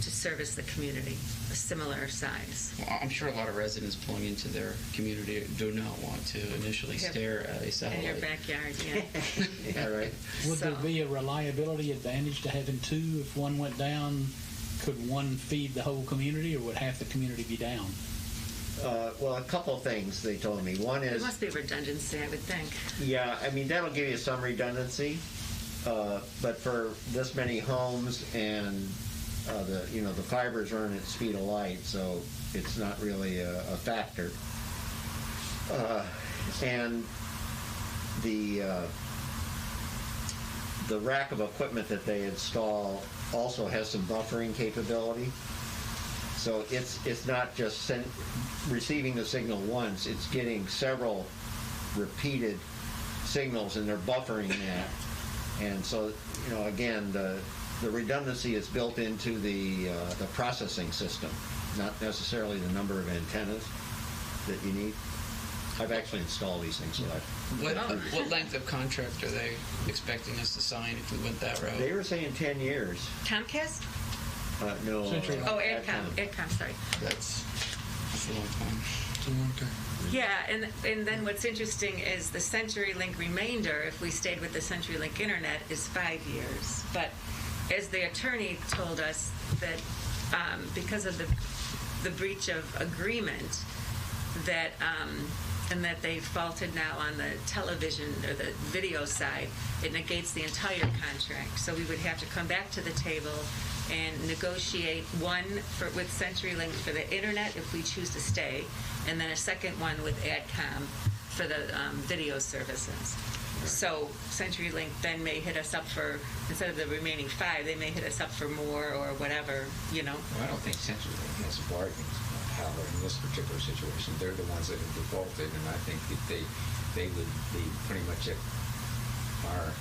to service the community, a similar size. Well, I'm sure a lot of residents pulling into their community do not want to initially stare at a satellite. In your backyard, yeah. Yeah, right. Would there be a reliability advantage to having two? If one went down, could one feed the whole community, or would half the community be down? Well, a couple of things they told me. One is... There must be redundancy, I would think. Yeah, I mean, that'll give you some redundancy, but for this many homes and the fibers run at speed of light, so it's not really a factor. And the rack of equipment that they install also has some buffering capability. So it's not just receiving the signal once, it's getting several repeated signals and they're buffering that. And so, you know, again, the redundancy is built into the processing system, not necessarily the number of antennas that you need. I've actually installed these things. So what length of contract are they expecting us to sign if we went that route? They were saying 10 years. Comcast? No. AdCom, sorry. That's a long time. It's a long time. Yeah, and then what's interesting is the CenturyLink remainder, if we stayed with the CenturyLink Internet, is 5 years. But as the attorney told us that because of the breach of agreement, that and that they faulted now on the television or the video side, it negates the entire contract. So we would have to come back to the table and negotiate one with CenturyLink for the internet if we choose to stay, and then a second one with AdCom for the video services. So CenturyLink then may hit us up for, instead of the remaining 5, they may hit us up for more or whatever, you know. Well, I don't think CenturyLink has bargained power in this particular situation. They're the ones that have defaulted, and I think that they would be pretty much at our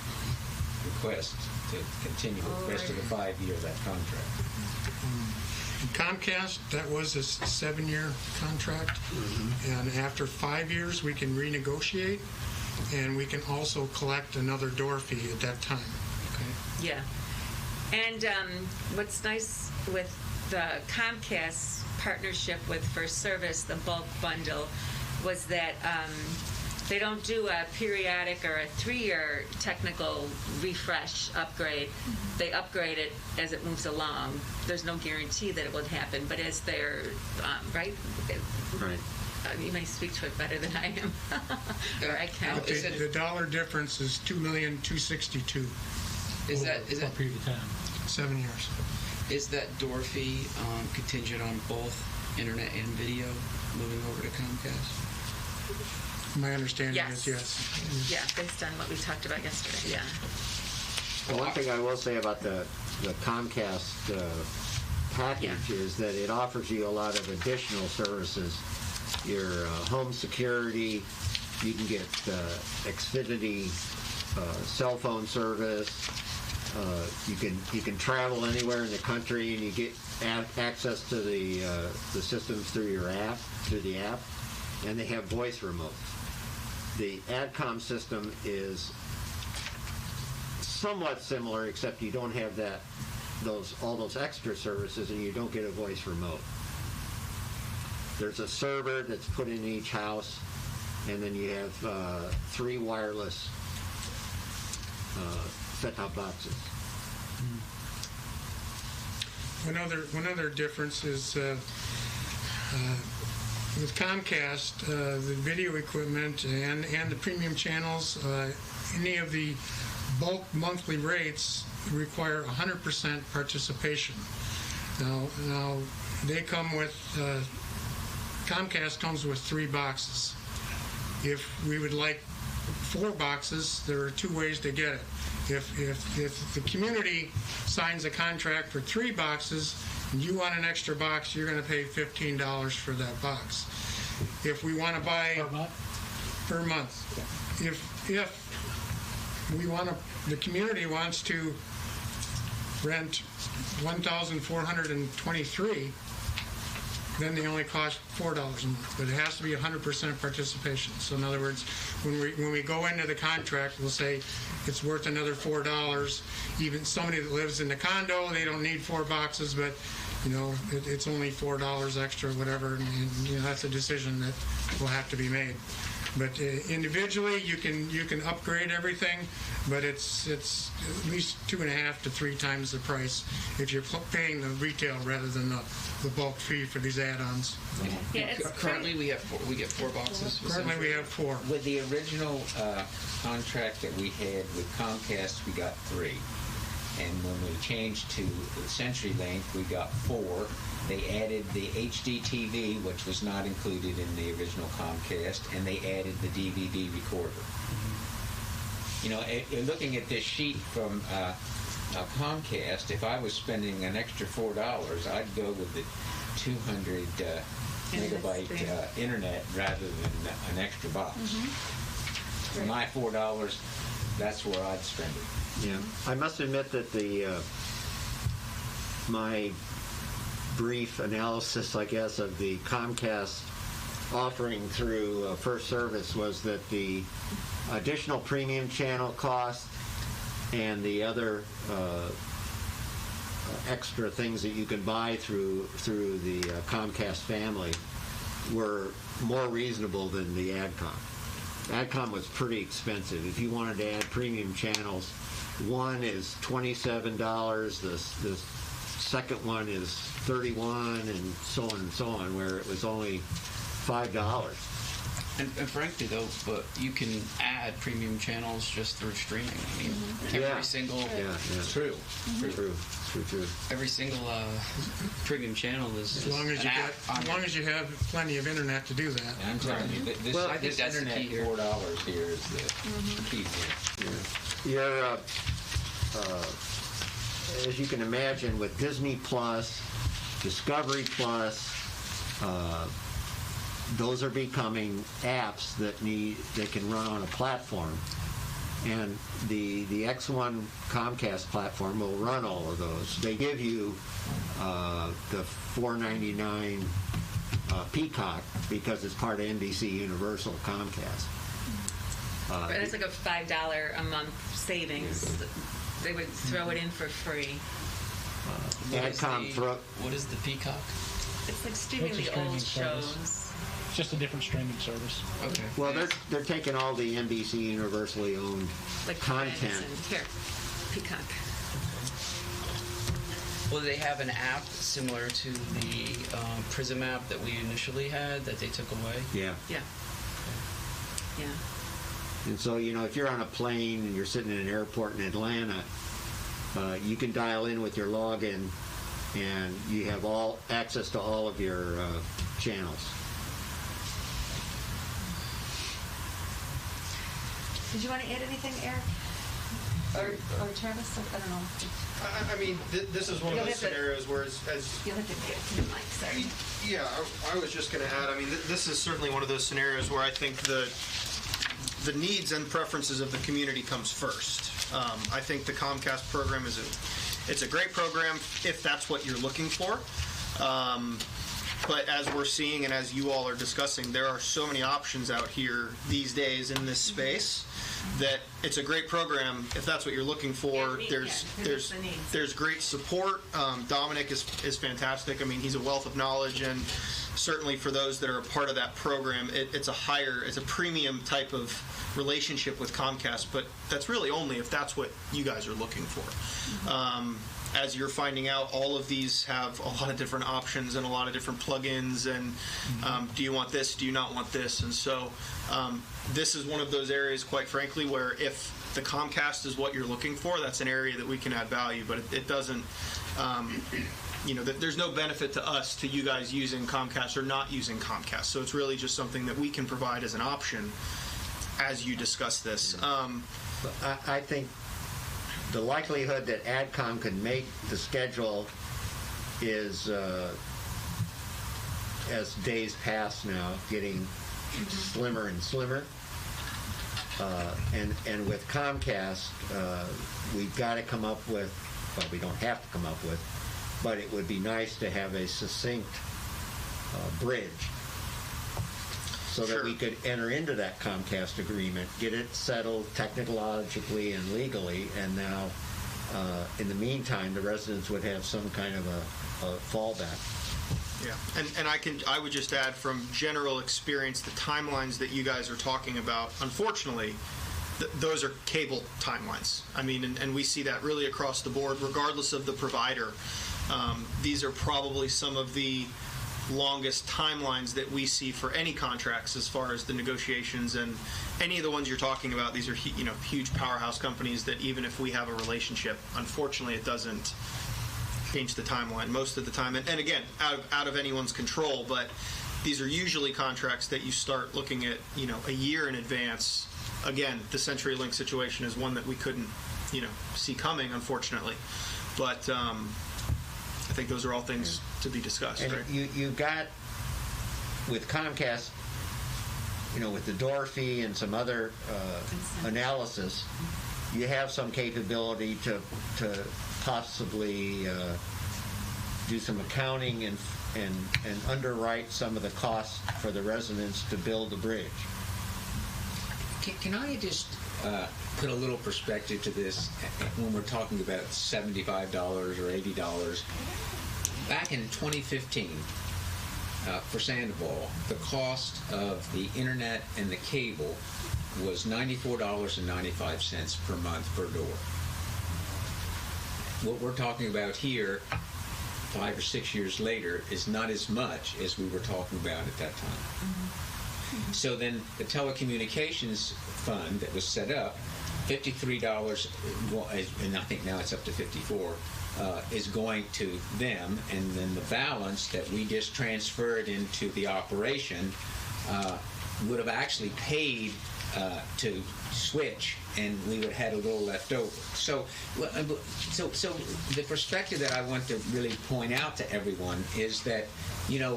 request to continue the rest of the 5-year of that contract. Comcast, that was a 7-year contract, and after 5 years we can renegotiate, and we can also collect another door fee at that time. Okay. Yeah. And what's nice with the Comcast partnership with First Service, the bulk bundle, was that they don't do a periodic or a 3-year technical refresh upgrade. They upgrade it as it moves along. There's no guarantee that it would happen, but as they're, right? Right. You may speak to it better than I am. Or I can. The dollar difference is $2,262,000. Is that What period of time? 7 years. is that door fee contingent on both internet and video moving over to Comcast? My understanding Yes. is yes. Yeah, based on what we talked about yesterday, yeah. Well, one thing I will say about the Comcast package is that it offers you a lot of additional services. Your home security, you can get Xfinity cell phone service. You can travel anywhere in the country, and you get access to the systems through the app, and they have voice remotes. The AdCom system is somewhat similar, except you don't have all those extra services, and you don't get a voice remote. There's a server that's put in each house, and then you have 3 wireless set-top boxes. One other difference is with Comcast, the video equipment and the premium channels, any of the bulk monthly rates require 100% participation. Now they come with Comcast comes with 3 boxes. If we would like 4 boxes, there are 2 ways to get it. If the community signs a contract for 3 boxes and you want an extra box, you're going to pay $15 for that box. If we want to buy per month, if we want to, the community wants to rent 1,423, then they only cost $4 a month, but it has to be 100% participation. So in other words, when we go into the contract, we'll say it's worth another $4. Even somebody that lives in the condo, they don't need 4 boxes, but it's only $4 extra, whatever, and that's a decision that will have to be made. But individually, you can upgrade everything, but it's at least 2.5 to 3 times the price if you're paying the retail rather than the bulk fee for these add-ons. Yeah, Currently, we get 4 boxes. Currently, we have 4. With the original contract that we had with Comcast, we got 3. And when we changed to CenturyLink, we got 4. They added the HD TV, which was not included in the original Comcast, and they added the DVD recorder. Looking at this sheet from Comcast, if I was spending an extra $4, I'd go with the 200 megabyte internet rather than an extra box. For my $4, that's where I'd spend it. Yeah, I must admit that my brief analysis, I guess, of the Comcast offering through First Service was that the additional premium channel cost and the other extra things that you can buy through the Comcast family were more reasonable than the AdCom. AdCom was pretty expensive. If you wanted to add premium channels, one is $27, the second one is $31, and so on, where it was only $5. And frankly, though, but you can add premium channels just through streaming. I mean, every single... Yeah. It's true. True. Every single premium channel is As long as you have plenty of internet to do that. I'm telling you, this that's internet the key here. $4 here is the key here. Your, as you can imagine, with Disney Plus, Discovery Plus, those are becoming apps that can run on a platform, and the X1 Comcast platform will run all of those. They give you the $4.99 Peacock because it's part of NBC Universal Comcast. But it's like a $5 a month savings. they would throw it in for free. What is the Peacock? It's like streaming It's a the streaming old service. shows. It's just a different streaming service. Okay. Well, they're taking all the NBC universally owned Like content. Friends and here, Peacock. Well, they have an app similar to the Prism app that we initially had that they took away. Yeah. Yeah. Yeah. And so, if you're on a plane and you're sitting in an airport in Atlanta, you can dial in with your login, and you have all access to all of your channels. Did you want to add anything, Eric? Or Travis? I don't know. I mean, this is one of those scenarios where, as You'll have to get to the mic, sorry. yeah, I was just going to add. I mean, this is certainly one of those scenarios where I think the needs and preferences of the community comes first. I think the Comcast program it's a great program if that's what you're looking for. But as we're seeing and as you all are discussing, there are so many options out here these days in this space that it's a great program if that's what you're looking for. There's great support. Dominic is fantastic. I mean, he's a wealth of knowledge, and certainly for those that are a part of that program, it's a premium type of relationship with Comcast, but that's really only if that's what you guys are looking for. As you're finding out, all of these have a lot of different options and a lot of different plugins, and do you want this, do you not want this? And so this is one of those areas, quite frankly, where if the Comcast is what you're looking for, that's an area that we can add value, but it doesn't, there's no benefit to us, to you guys using Comcast or not using Comcast. So it's really just something that we can provide as an option as you discuss this. I think the likelihood that AdCom can make the schedule is, as days pass now, getting slimmer and slimmer. And with Comcast, we've got to come up with, well, we don't have to come up with, but it would be nice to have a succinct bridge so that we could enter into that Comcast agreement, get it settled technologically and legally, and now, in the meantime, the residents would have some kind of a fallback. Yeah, and I would just add, from general experience, the timelines that you guys are talking about, unfortunately, those are cable timelines. I mean, and we see that really across the board, regardless of the provider. These are probably some of the longest timelines that we see for any contracts as far as the negotiations, and any of the ones you're talking about. These are huge powerhouse companies that even if we have a relationship, unfortunately, it doesn't change the timeline most of the time, and again, out of anyone's control. But these are usually contracts that you start looking at a year in advance. Again, the CenturyLink situation is one that we couldn't see coming, unfortunately, but I think those are all things to be discussed. And right? you got, with Comcast, with the door fee and some other analysis, you have some capability to possibly do some accounting and underwrite some of the costs for the residents to build the bridge. Can I just put a little perspective to this when we're talking about $75 or $80? Back in 2015, for Sandoval, the cost of the internet and the cable was $94.95 per month per door. What we're talking about here, 5 or 6 years later, is not as much as we were talking about at that time. Mm-hmm. So then the telecommunications fund that was set up, $53, and I think now it's up to $54, is going to them, and then the balance that we just transferred into the operation would have actually paid to switch, and we would have had a little left over. So the perspective that I want to really point out to everyone is that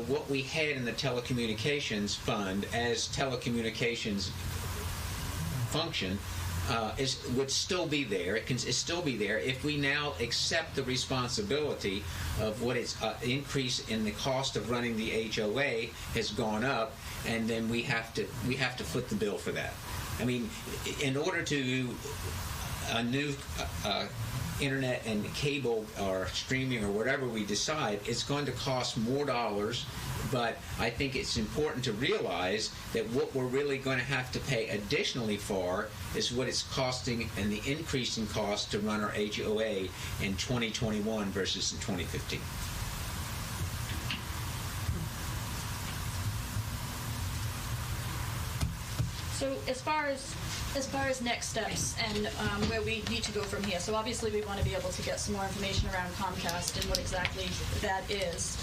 what we had in the telecommunications fund as telecommunications function would still be there. It can still be there if we now accept the responsibility of what its increase in the cost of running the HOA has gone up, and then we have to foot the bill for that. I mean, in order to a new internet and cable or streaming or whatever we decide, it's going to cost more dollars. But I think it's important to realize that what we're really going to have to pay additionally for is what it's costing and the increase in cost to run our HOA in 2021 versus in 2015. So as far as next steps and where we need to go from here, so obviously we want to be able to get some more information around Comcast and what exactly that is.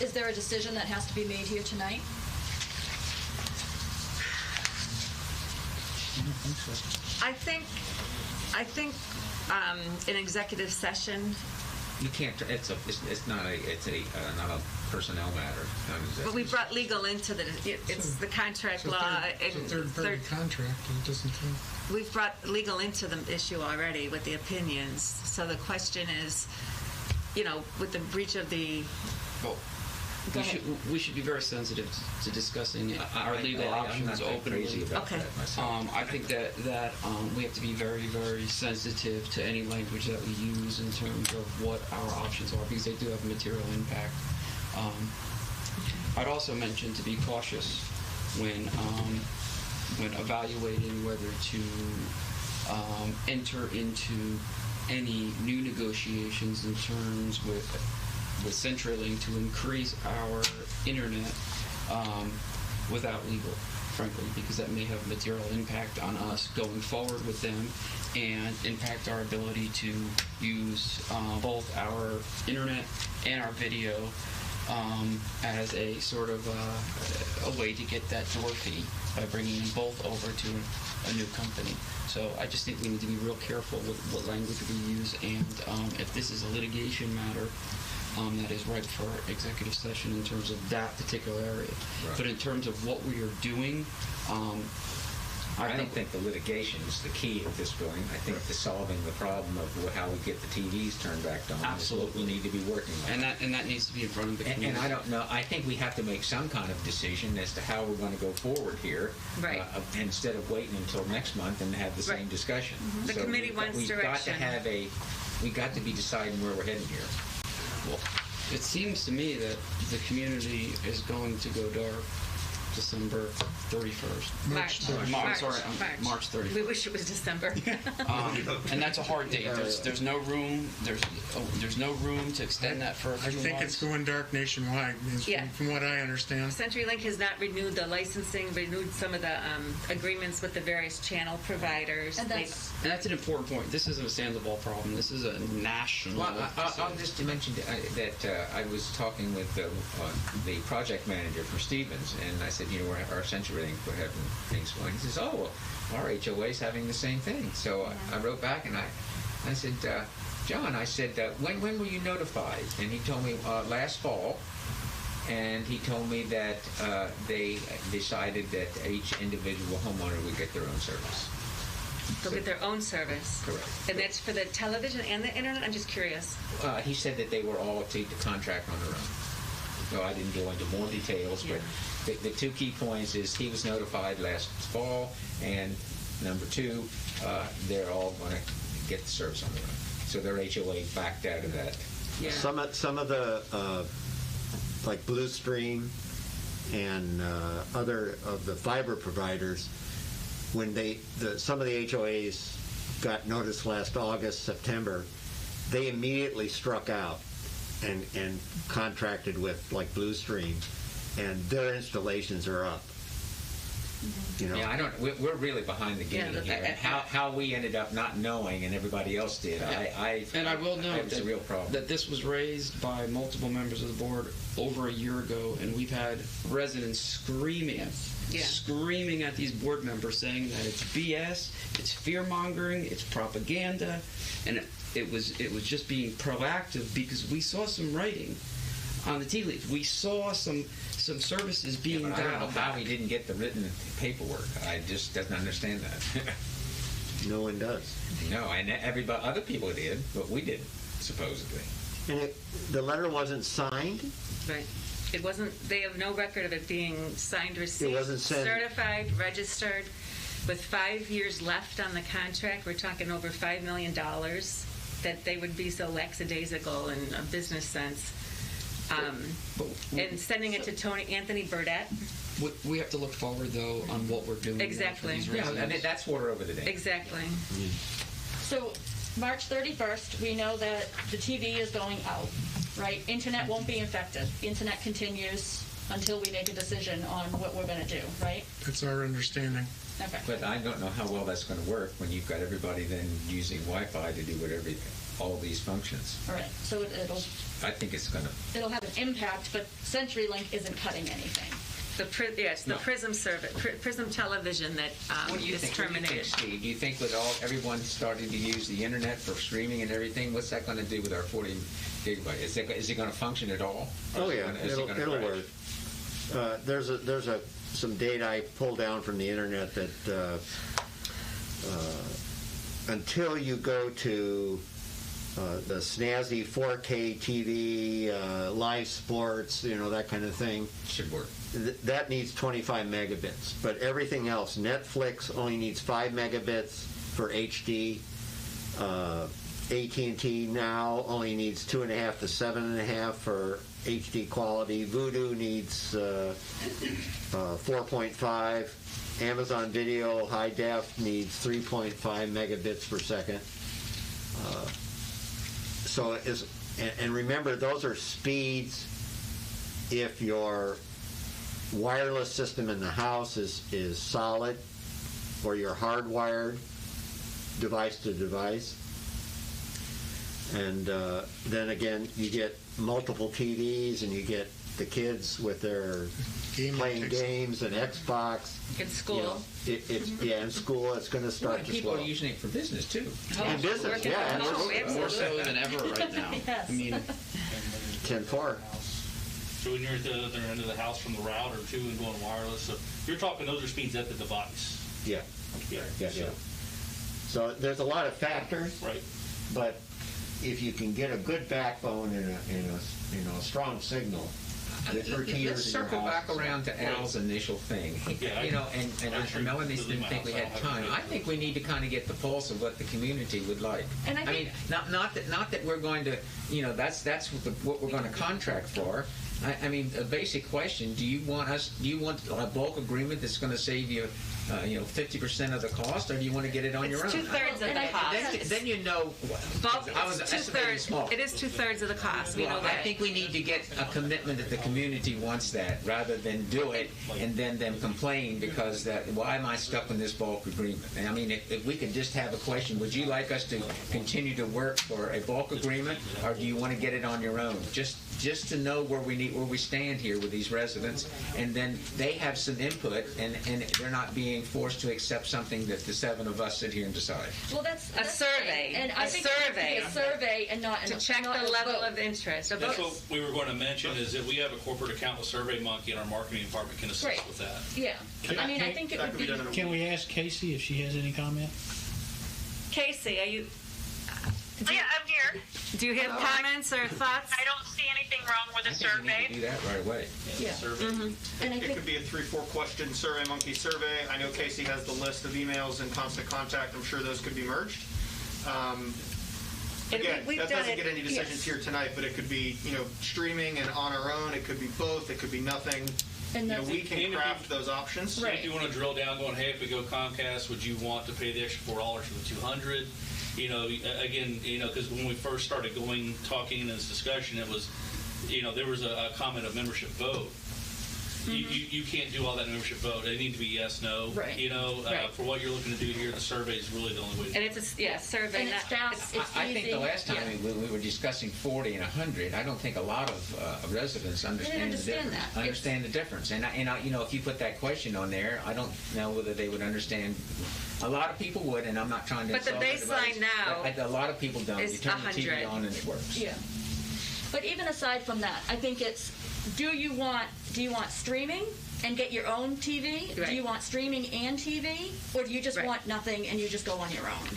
Is there a decision that has to be made here tonight? I don't think so. I think an executive session. You can't. It's not a personnel matter. But we brought legal into it's the contract law. It's a third-party contract, and it doesn't count. We've brought legal into the issue already with the opinions. So the question is, with the breach of the. Well, we should be very sensitive to discussing our legal options openly. Okay. I think that we have to be very, very sensitive to any language that we use in terms of what our options are, because they do have a material impact. I'd also mention to be cautious when evaluating whether to enter into any new negotiations in terms with CenturyLink to increase our internet without legal, frankly, because that may have material impact on us going forward with them and impact our ability to use both our internet and our video as a sort of a way to get that door fee by bringing them both over to a new company. So I just think we need to be real careful with what language we use, and if this is a litigation matter, that is ripe for executive session in terms of that particular area. Right. But in terms of what we are doing, I don't think the litigation is the key at this point. I think the solving the problem of how we get the TVs turned back on is what we need to be working on. And that needs to be in front of the community. And I don't know. I think we have to make some kind of decision as to how we're going to go forward here, right? Instead of waiting until next month and have the same discussion. Mm-hmm. The committee wants direction. We've got to be deciding where we're heading here. Well, it seems to me that the community is going to go dark December 31st. March 31st. We wish it was December. And that's a hard date. There's no room. There's no room to extend that for a few months. I think it's going dark nationwide, from what I understand. CenturyLink has not renewed the licensing, renewed some of the agreements with the various channel providers. And that's an important point. This isn't a Sandoval problem. This is a national. Well, I'll just mention that I was talking with the project manager for Stevens, and I said, our CenturyLink, we're having things going. He says, oh, well, our HOA's having the same thing. So I wrote back and I said, John, I said, when were you notified? And he told me last fall. And he told me that they decided that each individual homeowner would get their own service. They'll get their own service. Correct. And that's for the television and the internet? I'm just curious. He said that they were all to contract on their own. No, I didn't go into more details, but the two key points is he was notified last fall, and number two, they're all going to get the service on their own. So their HOA backed out of that. Yeah. Some of the like Blue Stream and other of the fiber providers, when some of the HOAs got notice last August, September, they immediately struck out and contracted with like Blue Stream, and their installations are up. Yeah, we're really behind the game here. And how we ended up not knowing and everybody else did. I will note that, a real problem. That this was raised by multiple members of the board over a year ago, and we've had residents screaming at these board members saying that it's BS, it's fear-mongering, it's propaganda, and it was just being proactive because we saw some writing on the tea leaves. We saw some services being I don't know how he didn't get the written paperwork. I just doesn't understand that. No one does. No, and other people did, but we didn't, supposedly. And the letter wasn't signed? Right. It wasn't. They have no record of it being signed, received, it wasn't sent, certified, registered. with 5 years left on the contract, we're talking over $5 million that they would be so lackadaisical in a business sense. And sending it to Anthony Burdett. We have to look forward, though, on what we're doing. Exactly. For these Yeah, I residents. mean, that's water over the day. Exactly. So March 31st, we know that the TV is going out, right? Internet won't be affected. Internet continues until we make a decision on what we're going to do, right? That's our understanding. Okay. But I don't know how well that's going to work when you've got everybody then using Wi-Fi to do all these functions. All right. So it'll I think it's going to. have an impact, but CenturyLink isn't cutting anything. The Prism service, Prism Television that What do you is think? terminated. What do you think, Steve? Do you think with everyone starting to use the internet for streaming and everything, what's that going to do with our 40 gigabyte? Is it going to function at all? Oh yeah, it'll work. There's some data I pulled down from the internet that until you go to the snazzy 4K TV, live sports, that kind of thing, Should work. that needs 25 megabits. But everything else, Netflix only needs 5 megabits for HD. AT&T now only needs 2.5 to 7.5 for HD quality. Vudu needs 4.5. Amazon Video High Def needs 3.5 megabits per second. And remember, those are speeds if your wireless system in the house is solid, or you're hardwired device to device. And then again, you get multiple TVs, and you get the kids with their playing games and Xbox. In school. In school, it's going to start to people slow. are using it for business too. In business, yeah. More so than ever right now. Yes. I mean, 10.4. So when you're at the other end of the house from the router too and going wireless, so you're talking those are speeds at the device. Yeah. Yeah. So there's a lot of factors, Right. but if you can get a good backbone and a strong signal, Let's circle back around to Al's initial thing. Yeah, And Melanie didn't think we had time. I think we need to kind of get the pulse of what the community would like. And I mean, not that we're going to, that's what we're going to contract for. I mean, a basic question: do you want a bulk agreement that's going to save you, 50% of the cost, or do you want to get it on your own? 2/3 of the cost. Then you know. I was estimating small. It is 2/3 of the cost. We know that. I think we need to get a commitment that the community wants that, rather than do it and then them complain because why am I stuck in this bulk agreement? And I mean, if we could just have a question: would you like us to continue to work for a bulk agreement, or do you want to get it on your own? Just to know where we stand here with these residents, and then they have some input, and they're not being forced to accept something that the seven of us sit here and decide. Well, that's a survey. And I think it should be a survey and not to check the level of interest. That's what we were going to mention is that we have a corporate account with SurveyMonkey, and our marketing department can assist with that. Yeah. I think it would be. Can we ask Casey if she has any comment? Casey, are you? Yeah, I'm here. Do you have comments or thoughts? I don't see anything wrong with the survey. Do that right away. Yeah. Survey. It could be a 3-4 question SurveyMonkey survey. I know Casey has the list of emails and constant contact. I'm sure those could be merged. Again, that doesn't get any decisions here tonight, but it could be, streaming and on our own. It could be both. It could be nothing. And we can craft those options. Right. If you want to drill down, going, hey, if we go Comcast, would you want to pay the extra $4 for the 200? Because when we first started talking in this discussion, it was, there was a comment of membership vote. You can't do all that membership vote. They need to be yes, no. Right. For what you're looking to do here, the survey is really the only way. And it's a survey. And it's fast. It's I think easy. the last time we were discussing 40 and 100, I don't think a lot of residents understand the difference. And if you put that question on there, I don't know whether they would understand. A lot of people would, and I'm not trying to. But the baseline now, a lot of people don't. Is you turn 100. the TV on and it works. Yeah. But even aside from that, I think it's: do you want streaming and get your own TV? Right. Do you want streaming and TV, or do you just want nothing and you just go on your own?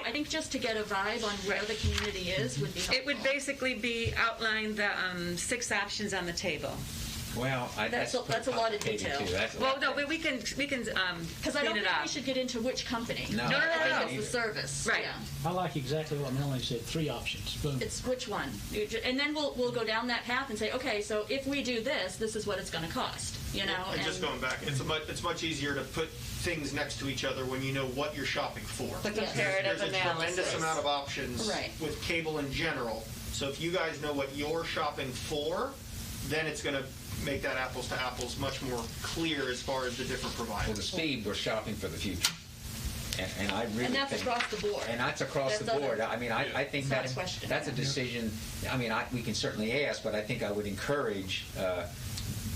I think just to get a vibe on where the community is would be helpful. It would basically be outline the 6 options on the table. Well, That's a lot of detail. Well, no, but we can Because I clean don't it think up. we should get into which company. No. No. I think it's the service. Right. Yeah. I like exactly what Melanie said. 3 options. Boom. It's which one, and then we'll go down that path and say, okay, so if we do this, this is what it's going to cost. You know, And just going back, it's much easier to put things next to each other when you know what you're shopping for. The comparative There's a analysis. tremendous amount of options Right. with cable in general. So if you guys know what you're shopping for, then it's going to make that apples to apples much more clear as far as the different providers. For the speed, we're shopping for the future. And I really and that's think, across the board. and that's across the That's board. other- I mean, I think It's not a question. that's a decision. I mean, we can certainly ask, but I think I would encourage a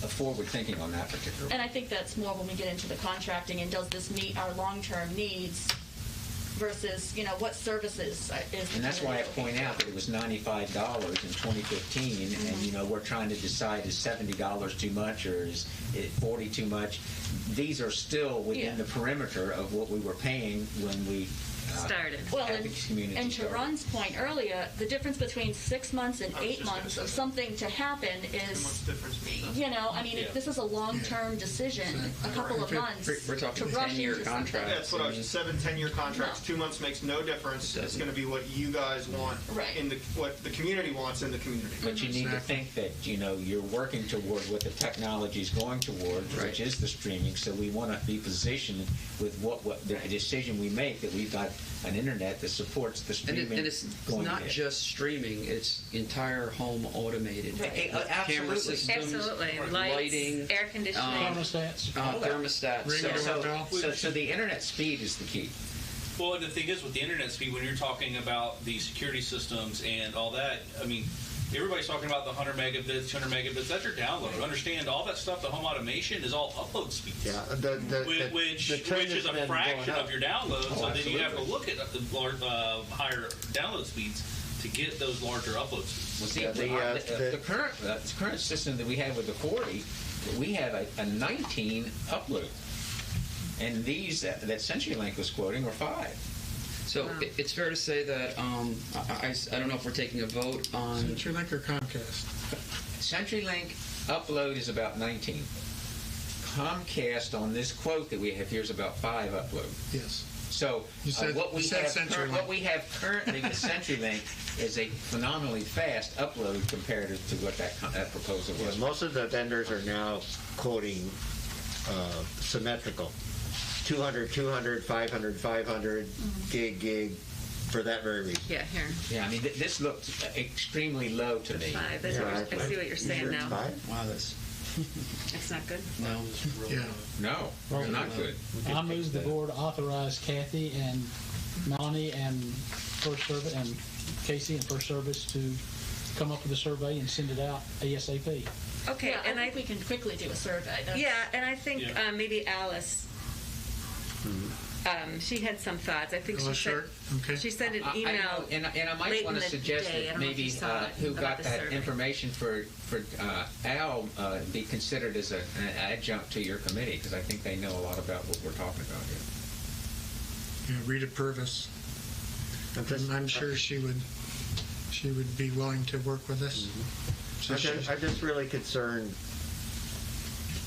forward thinking on that particular. And I think that's more when we get into the contracting and does this meet our long-term needs versus, you know, what services is. And that's why I point out that it was $95 in 2015, and you know we're trying to decide is $70 too much or is it 40 too much. These are still within the perimeter of what we were paying when we started. Well, had the community and to started. Ron's point earlier, the difference between 6 months and 8 months of something to happen is, you know, I mean, this is a long-term decision, a couple of months. We're talking to rush 10-year into something. contracts. That's what I was 7-10-year contracts. 2 months makes no difference. It's going to be what you guys want in what the community wants in the community. But you need to think that, you know, you're working toward what the technology is going towards, which is the streaming. So we want to be positioned with what the decision we make, that we've got an internet that supports the streaming. And it's going not ahead. just streaming, it's entire home automated. Right. Camera Absolutely. systems, Absolutely. Lights, lighting, air conditioning. Thermostats. So the internet speed is the key. Well, and the thing is, with the internet speed, when you're talking about the security systems and all that, I mean, everybody's talking about the 100 megabits, 200 megabits. That's your download. Understand, all that stuff, the home automation, is all upload speeds. Yeah, Which is a fraction of your download. So then you have to look at the higher download speeds to get those larger upload speeds. Well, see, the current system that we have with the 40, we have a 19 upload. And these that CenturyLink was quoting were 5. So it's fair to say that I don't know if we're taking a vote on CenturyLink or Comcast. CenturyLink upload is about 19. Comcast on this quote that we have here is about 5 upload. Yes. So what we have currently with CenturyLink is a phenomenally fast upload compared to what that proposal was. Yeah, most of the vendors are now quoting symmetrical. 200, 200, 500, 500, gig, for that very reason. Yeah, here. Yeah, I mean, this looked extremely low to me. 5. That's what I see what you're saying now. 5? Wow, that's It's not good. no. Yeah. No, not good. I move the board authorize Kathy and Melanie and First Service and Casey and First Service to come up with a survey and send it out ASAP. Okay, Yeah, and I think we can quickly do a survey. and I think maybe Alice. She had some thoughts. I think she sent an email. And I might late want in to the suggest day. I that don't know if maybe you saw it, who about got the that survey. information for Al be considered as an adjunct to your committee, because I think they know a lot about what we're talking about here. Yeah, Rita Purvis. I'm sure she would be willing to work with us. Mm-hmm. I'm just really concerned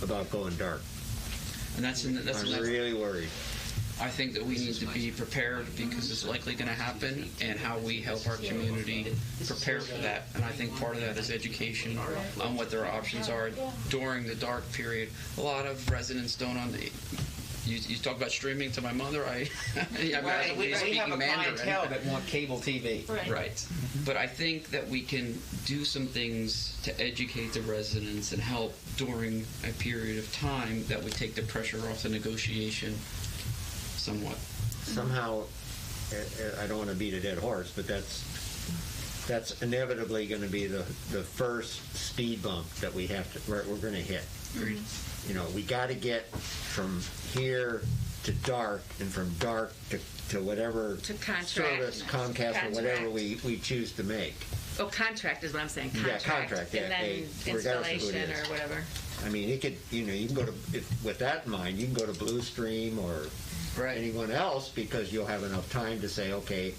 about going dark. And I'm really worried. I think that we need to be prepared because it's likely going to happen, and how we help our community prepare for that. And I think part of that is education on what their options are during the dark period. A lot of residents don't You talk about streaming to my mother. We have a clientele that want cable TV. Right. But I think that we can do some things to educate the residents and help during a period of time that would take the pressure off the negotiation somewhat. Somehow, I don't want to beat a dead horse, but that's inevitably going to be the first speed bump that we're going to hit. Agreed. You know, we got to get from here to dark, and from dark to whatever service, Comcast or whatever we choose to make. Oh, contract is what I'm saying. Contract. Yeah, contract. And then installation or whatever. I mean, it could. You can go to with that in mind. You can go to Blue Stream or anyone else, because you'll have enough time to say, okay,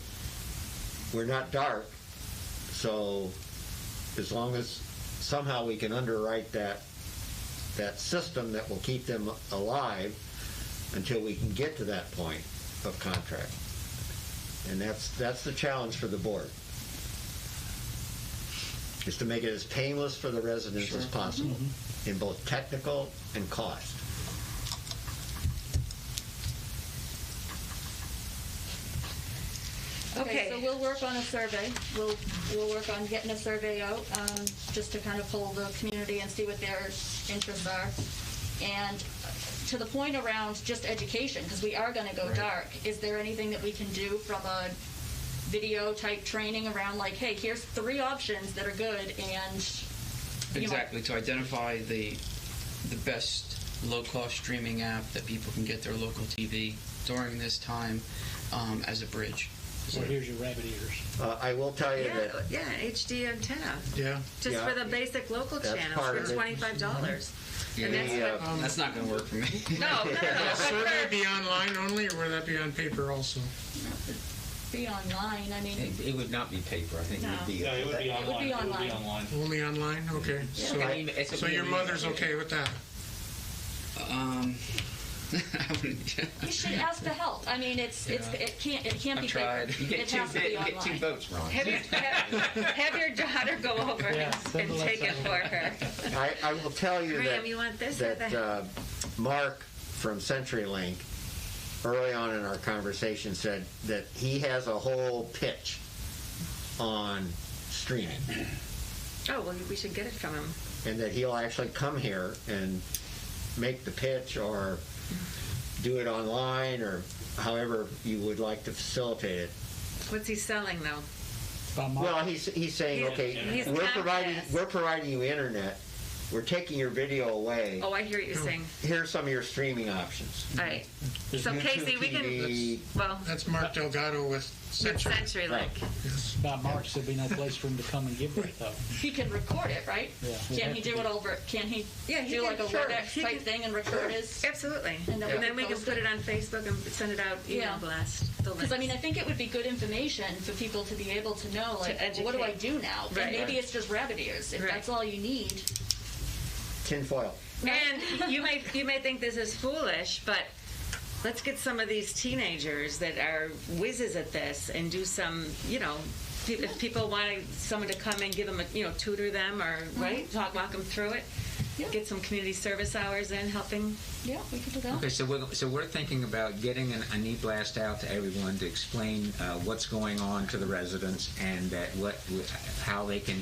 we're not dark, so as long as somehow we can underwrite that that system that will keep them alive until we can get to that point of contract. And that's the challenge for the board, is to make it as painless for the residents as possible in both technical and cost. Okay, so we'll work on a survey. We'll work on getting a survey out, just to kind of poll the community and see what their interests are. And to the point around just education, because we are going to go dark, is there anything that we can do from a video type training around, like, hey, here's 3 options that are good, and Exactly, to identify the best low-cost streaming app that people can get their local TV during this time, as a bridge. So here's your rabbit ears. I will tell you that... Yeah, HD antenna. Yeah. Just for the basic local channels for $25. And that's not going to work for me. No. Will the survey be online only, or will that be on paper also? be online. I mean, It would not be paper. I think No. it would be. No, it would be online. It would be online. Only online? Okay. Yeah. So your mother's okay with that? You should ask to help. I mean, it can't be tried. paper. You get It has to be you get 2 online. votes, Ron. Have your daughter go over and take it for her. I will tell you Graham, you want this or that Mark from CenturyLink early on in our conversation said that he has a whole pitch on streaming. Oh, well, we should get it from him. And that he'll actually come here and make the pitch or do it online or however you would like to facilitate it. What's he selling, though? Well, he's saying, okay, we're providing you internet. We're taking your video away. Oh, I hear what you're saying. Here's some of your streaming options. All right. So, Casey, we can... Well, that's Mark Delgado with CenturyLink. Right. Yes. By March, there'll be no place for him to come and give that, though. He can record it, right? Yeah. Can he do it over? Can he he do like can, a sure. WebEx type thing and record his? Absolutely. And then we can put it on Facebook and send it out email blast. Because I mean, I think it would be good information for people to be able to know, like, well, what do I do now? Right. And maybe it's just rabbit ears. If that's all you need. Tinfoil. And you may think this is foolish, but let's get some of these teenagers that are whizzes at this and do some, if people want someone to come and give them tutor them or walk them through it. Yeah. Get some community service hours in helping. Yeah, we could do that. Okay, so we're thinking about getting an e-blast out to everyone to explain what's going on to the residents and how they can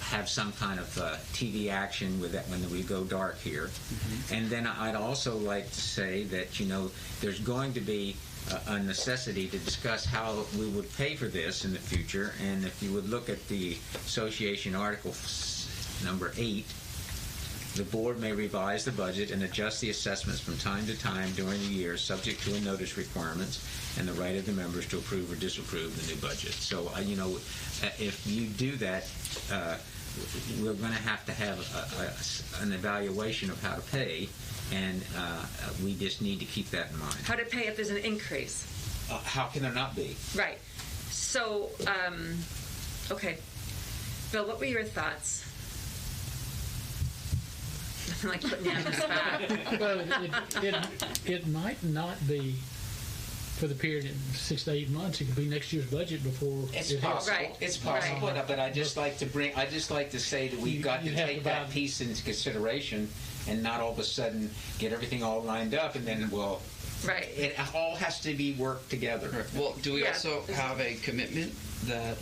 have some kind of TV action with that when we go dark here. Mm-hmm. And then I'd also like to say that there's going to be a necessity to discuss how we would pay for this in the future. And if you would look at the association article number 8. The board may revise the budget and adjust the assessments from time to time during the year, subject to a notice requirements and the right of the members to approve or disapprove the new budget. So, if you do that, we're going to have an evaluation of how to pay, and we just need to keep that in mind. How to pay if there's an increase. How can there not be? Right. So, okay. Bill, what were your thoughts? Like putting you on the spot. Well, it might not be for the period of 6 to 8 months. It could be next year's budget before. It's possible. Right. It's possible, Right. But I just like to say that we've got to take that piece into consideration and not all of a sudden get everything all lined up and then right. It all has to be worked together. Right. Well, do we also have a commitment that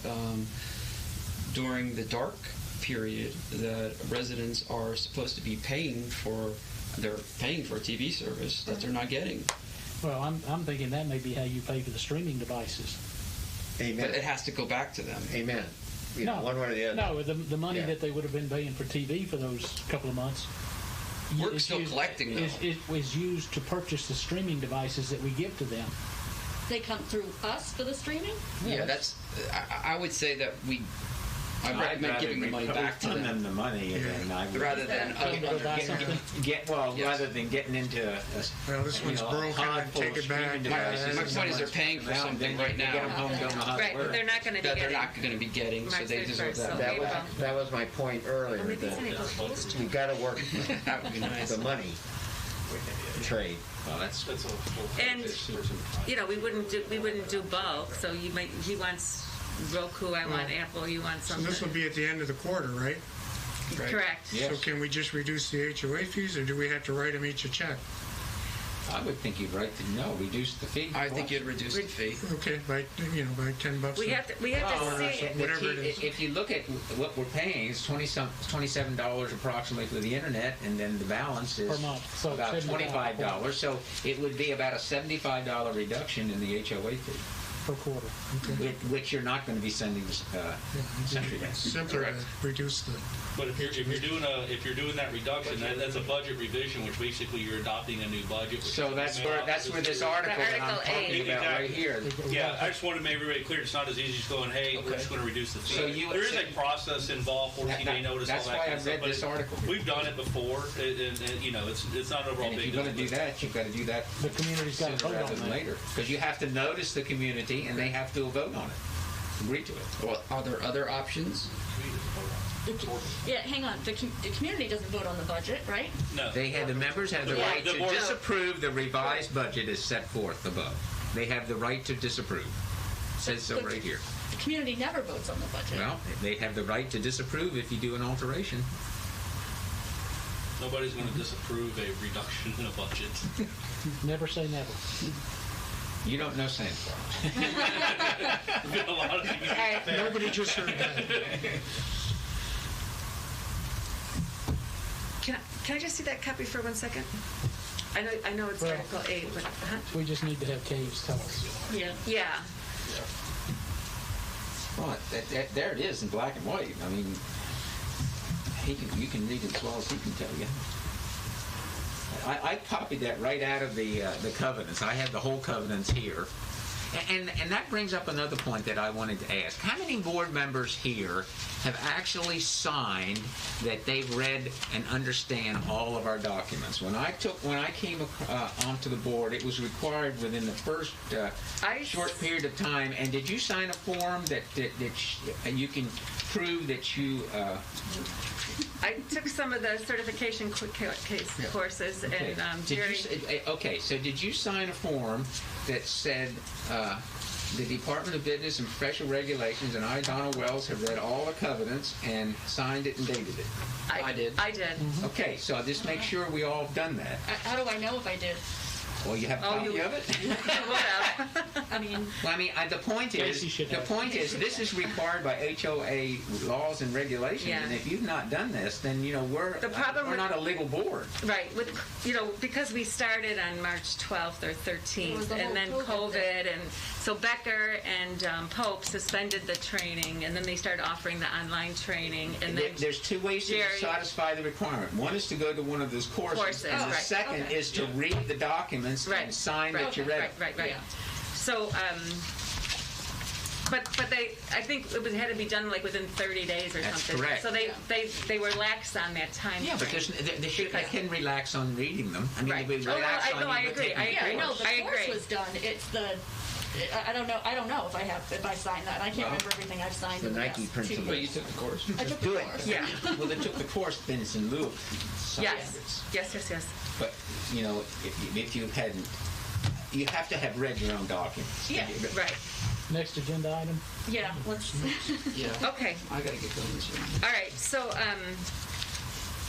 during the dark period that residents are supposed to be paying for a TV service that they're not getting? Well, I'm thinking that may be how you pay for the streaming devices. Amen. But it has to go back to them. Amen. One way or the other. No, the money that they would have been paying for TV for those couple of months. We're still collecting them. It was used to purchase the streaming devices that we give to them. They come through us for the streaming? Yeah, that's. I would say that we I recommend giving the money back to them. the money, and then I would, Rather than rather than getting into Well, this one's broken, and take it back. My point is they're paying for something right now. Get them home, don't know how Right, to work. they're not going to be That they're getting. not going to be getting, so March they deserve 31st, that. so- That was my point earlier. Maybe that it's any close to. you got to work That would be nice. the money trade. Well, that's a whole And we wouldn't do both. So he wants Roku, I want Apple, you want So something. this will be at the end of the quarter, right? Correct. Yes. So can we just reduce the HOA fees, or do we have to write them each a check? I would think you'd reduce the fee. I think you'd reduce the fee. Okay, by $10. We have to see it. Whatever it is. If you look at what we're paying, it's $27 approximately for the internet, and then the balance is Per month. So about $75. $25. So it would be about a $75 reduction in the HOA fee, per quarter. which you're not going to be sending to Century Bank. Simpler to reduce the. But if you're doing that reduction, that's a budget revision, which basically you're adopting a new budget. So that's where this article that I'm Article talking 8. about right here. Yeah, I just wanted to make everybody clear. It's not as easy as going, hey, we're just going to reduce the fee. So there is a process involved, 14-day notice, That's all that why kind I of stuff. read this article. We've done it before, and it's not an overall And if big you're going to deal. do that, you've got to do that The community's got to sooner vote rather on than that. later, because you have to notice the community, and they have to vote on it, agree to it. Well, are there other options? Yeah, hang on. The community doesn't vote on the budget, right? No. The members have the Yeah. right The to board- disapprove the revised budget as set forth above. They have the right to disapprove. It says so right here. The community never votes on the budget. Well, they have the right to disapprove if you do an alteration. Nobody's going to disapprove a reduction in a budget. Never say never. You don't know Sandoval. There's been a lot of things. Hey. Nobody just heard that. Can I just see that copy for 1 second? I know it's Well- Article 8, but We just need to have Caves tell us. Yeah. yeah. Well, there it is in black and white. I mean, you can read it as well as he can tell you. I copied that right out of the covenants. I have the whole covenants here. And that brings up another point that I wanted to ask. How many board members here have actually signed that they've read and understand all of our documents? When I came onto the board, it was required within the first short period of time. And did you sign a form that you can prove that you? I took some of the certification courses, Okay. and Jerry. So did you sign a form that said the Department of Business and Professional Regulations and I, Donald Wells, have read all the covenants and signed it and dated it? I did. I did. Okay, so I'll just make sure we all have done that. How do I know if I did? Well, you have a copy of it? I mean, the point is, this is required by HOA laws and regulations, Yeah. and if you've not done this, then we're not a legal board. Right, because we started on March 12th or 13th, the and whole then COVID COVID, and so Becker and Pope suspended the training, and then they started offering the online training, and then There's two ways to Jerry- satisfy the requirement. One is to go to one of those courses, and the right. second is to read the documents and sign that you read. Right. So, but I think it had to be done like within 30 days or That's something. correct. So they were lax on that time. Yeah, but frame. they can relax on reading them. I mean, Right. they relax on I you, but agree. taking yeah, I know course. the I course agree. was done. It's the. I don't know if I signed that. I can't remember everything I've signed The in the Nike last principle. 2 But you years. took the course. I took the course. Yeah. Well, they took the course, then it's in lieu of Yes. But, if you hadn't, you have to have read your own documents. Yeah. Right. Next agenda item. Yeah. Let's. Yeah. Okay. I gotta get going this year. All right. So,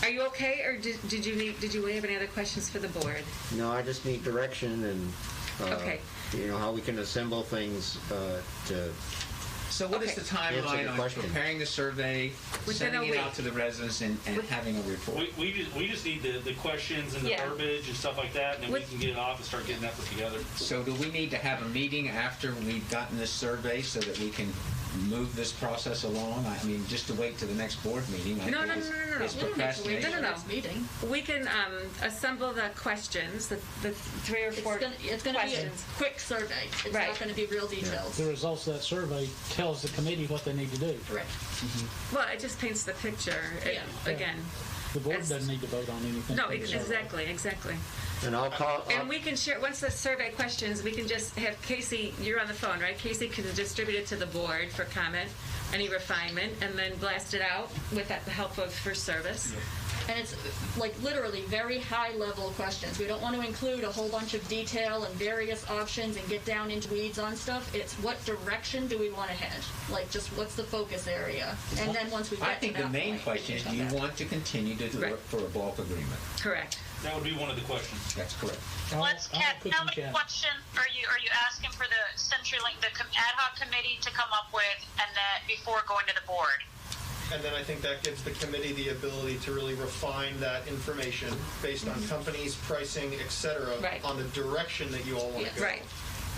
are you okay, or did you have any other questions for the board? No, I just need direction and, Okay. how we can assemble things to... So what is Okay. the timeline on preparing the survey, Within a sending it week. out to the residents, and having a report? We just need the questions and the Yeah. verbiage and stuff like that, and then we can get it off and start getting that put together. So do we need to have a meeting after we've gotten this survey so that we can move this process along? I mean, just to wait to the next board meeting. No. It's We don't need to wait procrastination. till the next meeting. We can assemble the questions, the 3 or 4 It's going to be a questions. quick survey. It's Right. not going to be real details. The results of that survey tells the committee what they need to do. Right. Well, it just paints the picture. Again. The board As- doesn't need to vote on anything. No, from the survey. exactly. And I'll call. And we can share, once the survey questions, we can just have Casey, you're on the phone, right? Casey can distribute it to the board for comment, any refinement, and then blast it out with the help of First Service. And it's like literally very high level questions. We don't want to include a whole bunch of detail and various options and get down into weeds on stuff. It's what direction do we want to head? Like just what's the focus area? And then once we get I think to the that main point, question is, we do can you come want to continue to Right. work for a bulk agreement? Correct. That would be one of the questions. That's correct. I'll Kat, put how you many down. questions are you asking for the CenturyLink, the ad hoc committee to come up with, and then before going to the board? And then I think that gives the committee the ability to really refine that information based on companies, pricing, et cetera, Right. on the direction that you all want to go. Right.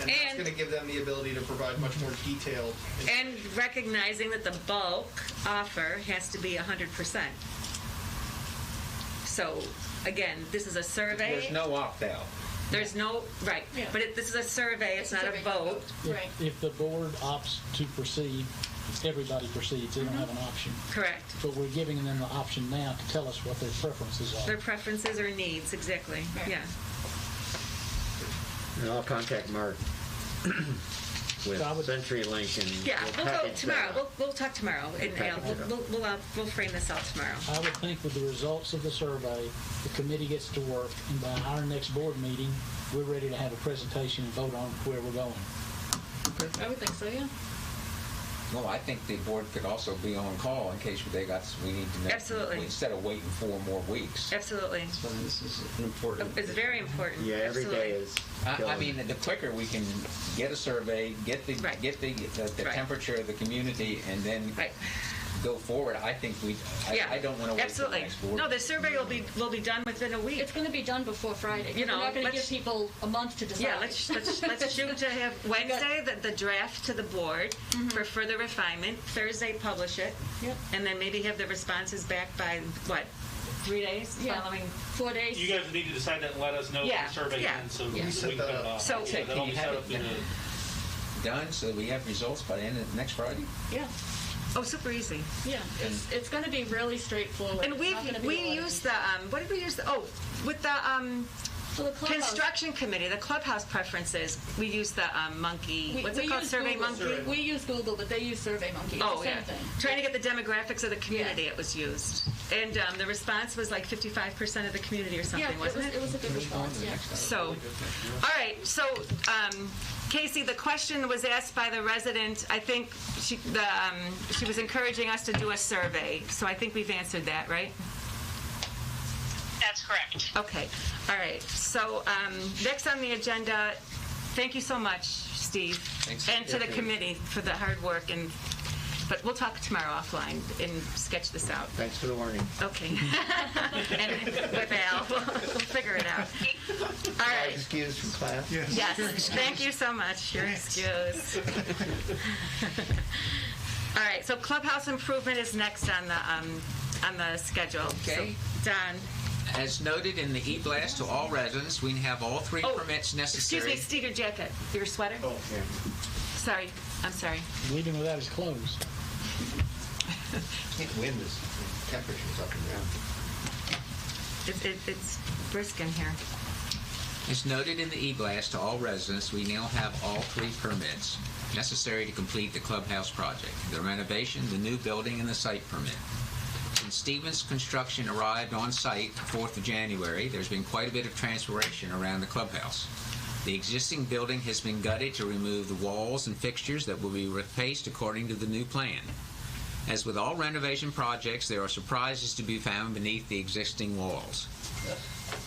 And that's And- going to give them the ability to provide much more detailed And recognizing that the bulk offer has to be 100%. So, again, this is a survey. There's no opt-out. There's no, right. Yeah. But this is a survey, it's not a survey, vote. Right. If the board opts to proceed, everybody proceeds. They don't have an option. Correct. But we're giving them the option now to tell us what their preferences Their are. preferences or needs, exactly. Right. Yeah. And I'll contact Mark with So I would- CenturyLink and Yeah, we'll we'll go package tomorrow. that. We'll talk tomorrow. And package it up. we'll frame this out tomorrow. I would think with the results of the survey, the committee gets to work, and by our next board meeting, we're ready to have a presentation and vote on where we're going. I would think so, yeah. Well, I think the board could also be on call in case we need to know. Absolutely. Instead of waiting 4 more weeks. Absolutely. So this is an important. It's very important. Yeah, every day Absolutely. is. I killing. mean, the quicker we can get a survey, get the Right. Right. temperature of the community, and then Right. go forward, I think Yeah. I don't want to wait till the Absolutely. next board. No, the survey will be done within a week. It's going to be done before Friday. You know, we're not going to give let's- people a month to decide. Yeah, let's shoot to have Wednesday the draft to the board for further refinement. Thursday publish it, Yep. and then maybe have the responses back by what, 3 days Yeah. following. 4 days. You guys need to decide that and let us know Yeah, when the survey yeah. ends so Yeah. we can put it on. So- So that'll be set up in the. Done, so we have results by the end of next Friday. Yeah. Oh, super easy. Yeah. It's going to be really straightforward. And It's not gonna be we a lot of used the what did we use? With the So the Clubhouse- construction committee, the Clubhouse preferences. We used the monkey. We- What's we it called? use Survey Google. Monkey. We use Google, but they use SurveyMonkey. It's Oh, the same yeah. thing. Trying to get the demographics of the community, Yeah. it was used. And the response was like 55% of the community or something, Yeah, wasn't it was a good response, yeah. So, all right. So, Casey, the question was asked by the resident. I think she was encouraging us to do a survey. So I think we've answered that, right? That's correct. Okay. All right. So next on the agenda, thank you so much, Steve, Thanks. and to the committee for the hard work. But we'll talk tomorrow offline and sketch this out. Thanks for the warning. Okay. And with Al, we'll figure it out. All right. Excused from class? Yes. Thank you so much. You're excused. All right. So clubhouse improvement is next on the schedule. Okay. So, Don. As noted in the e-blast to all residents, we have all 3 permits necessary. Excuse me, Steve, your jacket, your sweater. Oh, yeah. Sorry. I'm sorry. Leaving without his clothes. Can't win this. Temperature's up and down. It's brisk in here. As noted in the e-blast to all residents, we now have all 3 permits necessary to complete the clubhouse project: the renovation, the new building, and the site permit. Since Stevens Construction arrived on site the 4th of January, there's been quite a bit of transformation around the clubhouse. The existing building has been gutted to remove the walls and fixtures that will be replaced according to the new plan. As with all renovation projects, there are surprises to be found beneath the existing walls.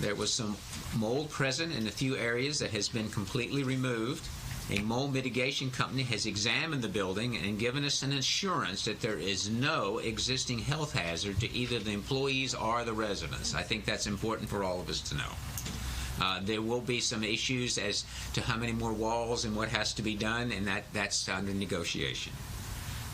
There was some mold present in a few areas that has been completely removed. A mold mitigation company has examined the building and given us an assurance that there is no existing health hazard to either the employees or the residents. I think that's important for all of us to know. There will be some issues as to how many more walls and what has to be done, and that's under negotiation.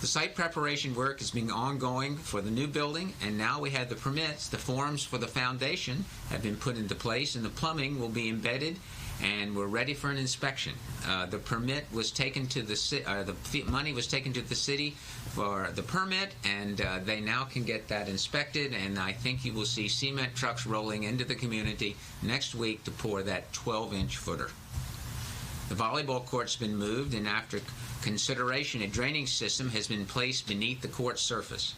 The site preparation work has been ongoing for the new building, and now we have the permits. The forms for the foundation have been put into place, and the plumbing will be embedded, and we're ready for an inspection. The permit was taken to the money was taken to the city for the permit, and they now can get that inspected, and I think you will see cement trucks rolling into the community next week to pour that 12-inch footer. The volleyball court's been moved, and after consideration, a drainage system has been placed beneath the court surface.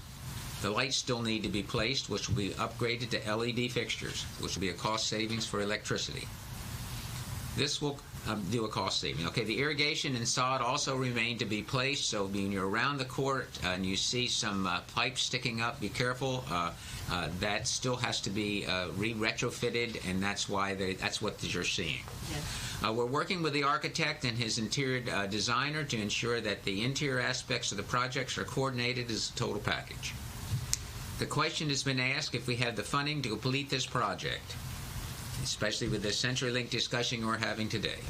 The lights still need to be placed, which will be upgraded to LED fixtures, which will be a cost savings for electricity. This will do a cost saving. Okay, the irrigation and sod also remain to be placed, so when you're around the court and you see some pipes sticking up, be careful. That still has to be retrofitted, and that's what you're seeing. Yes. We're working with the architect and his interior designer to ensure that the interior aspects of the projects are coordinated as a total package. The question has been asked if we have the funding to complete this project, especially with the CenturyLink discussion we're having today.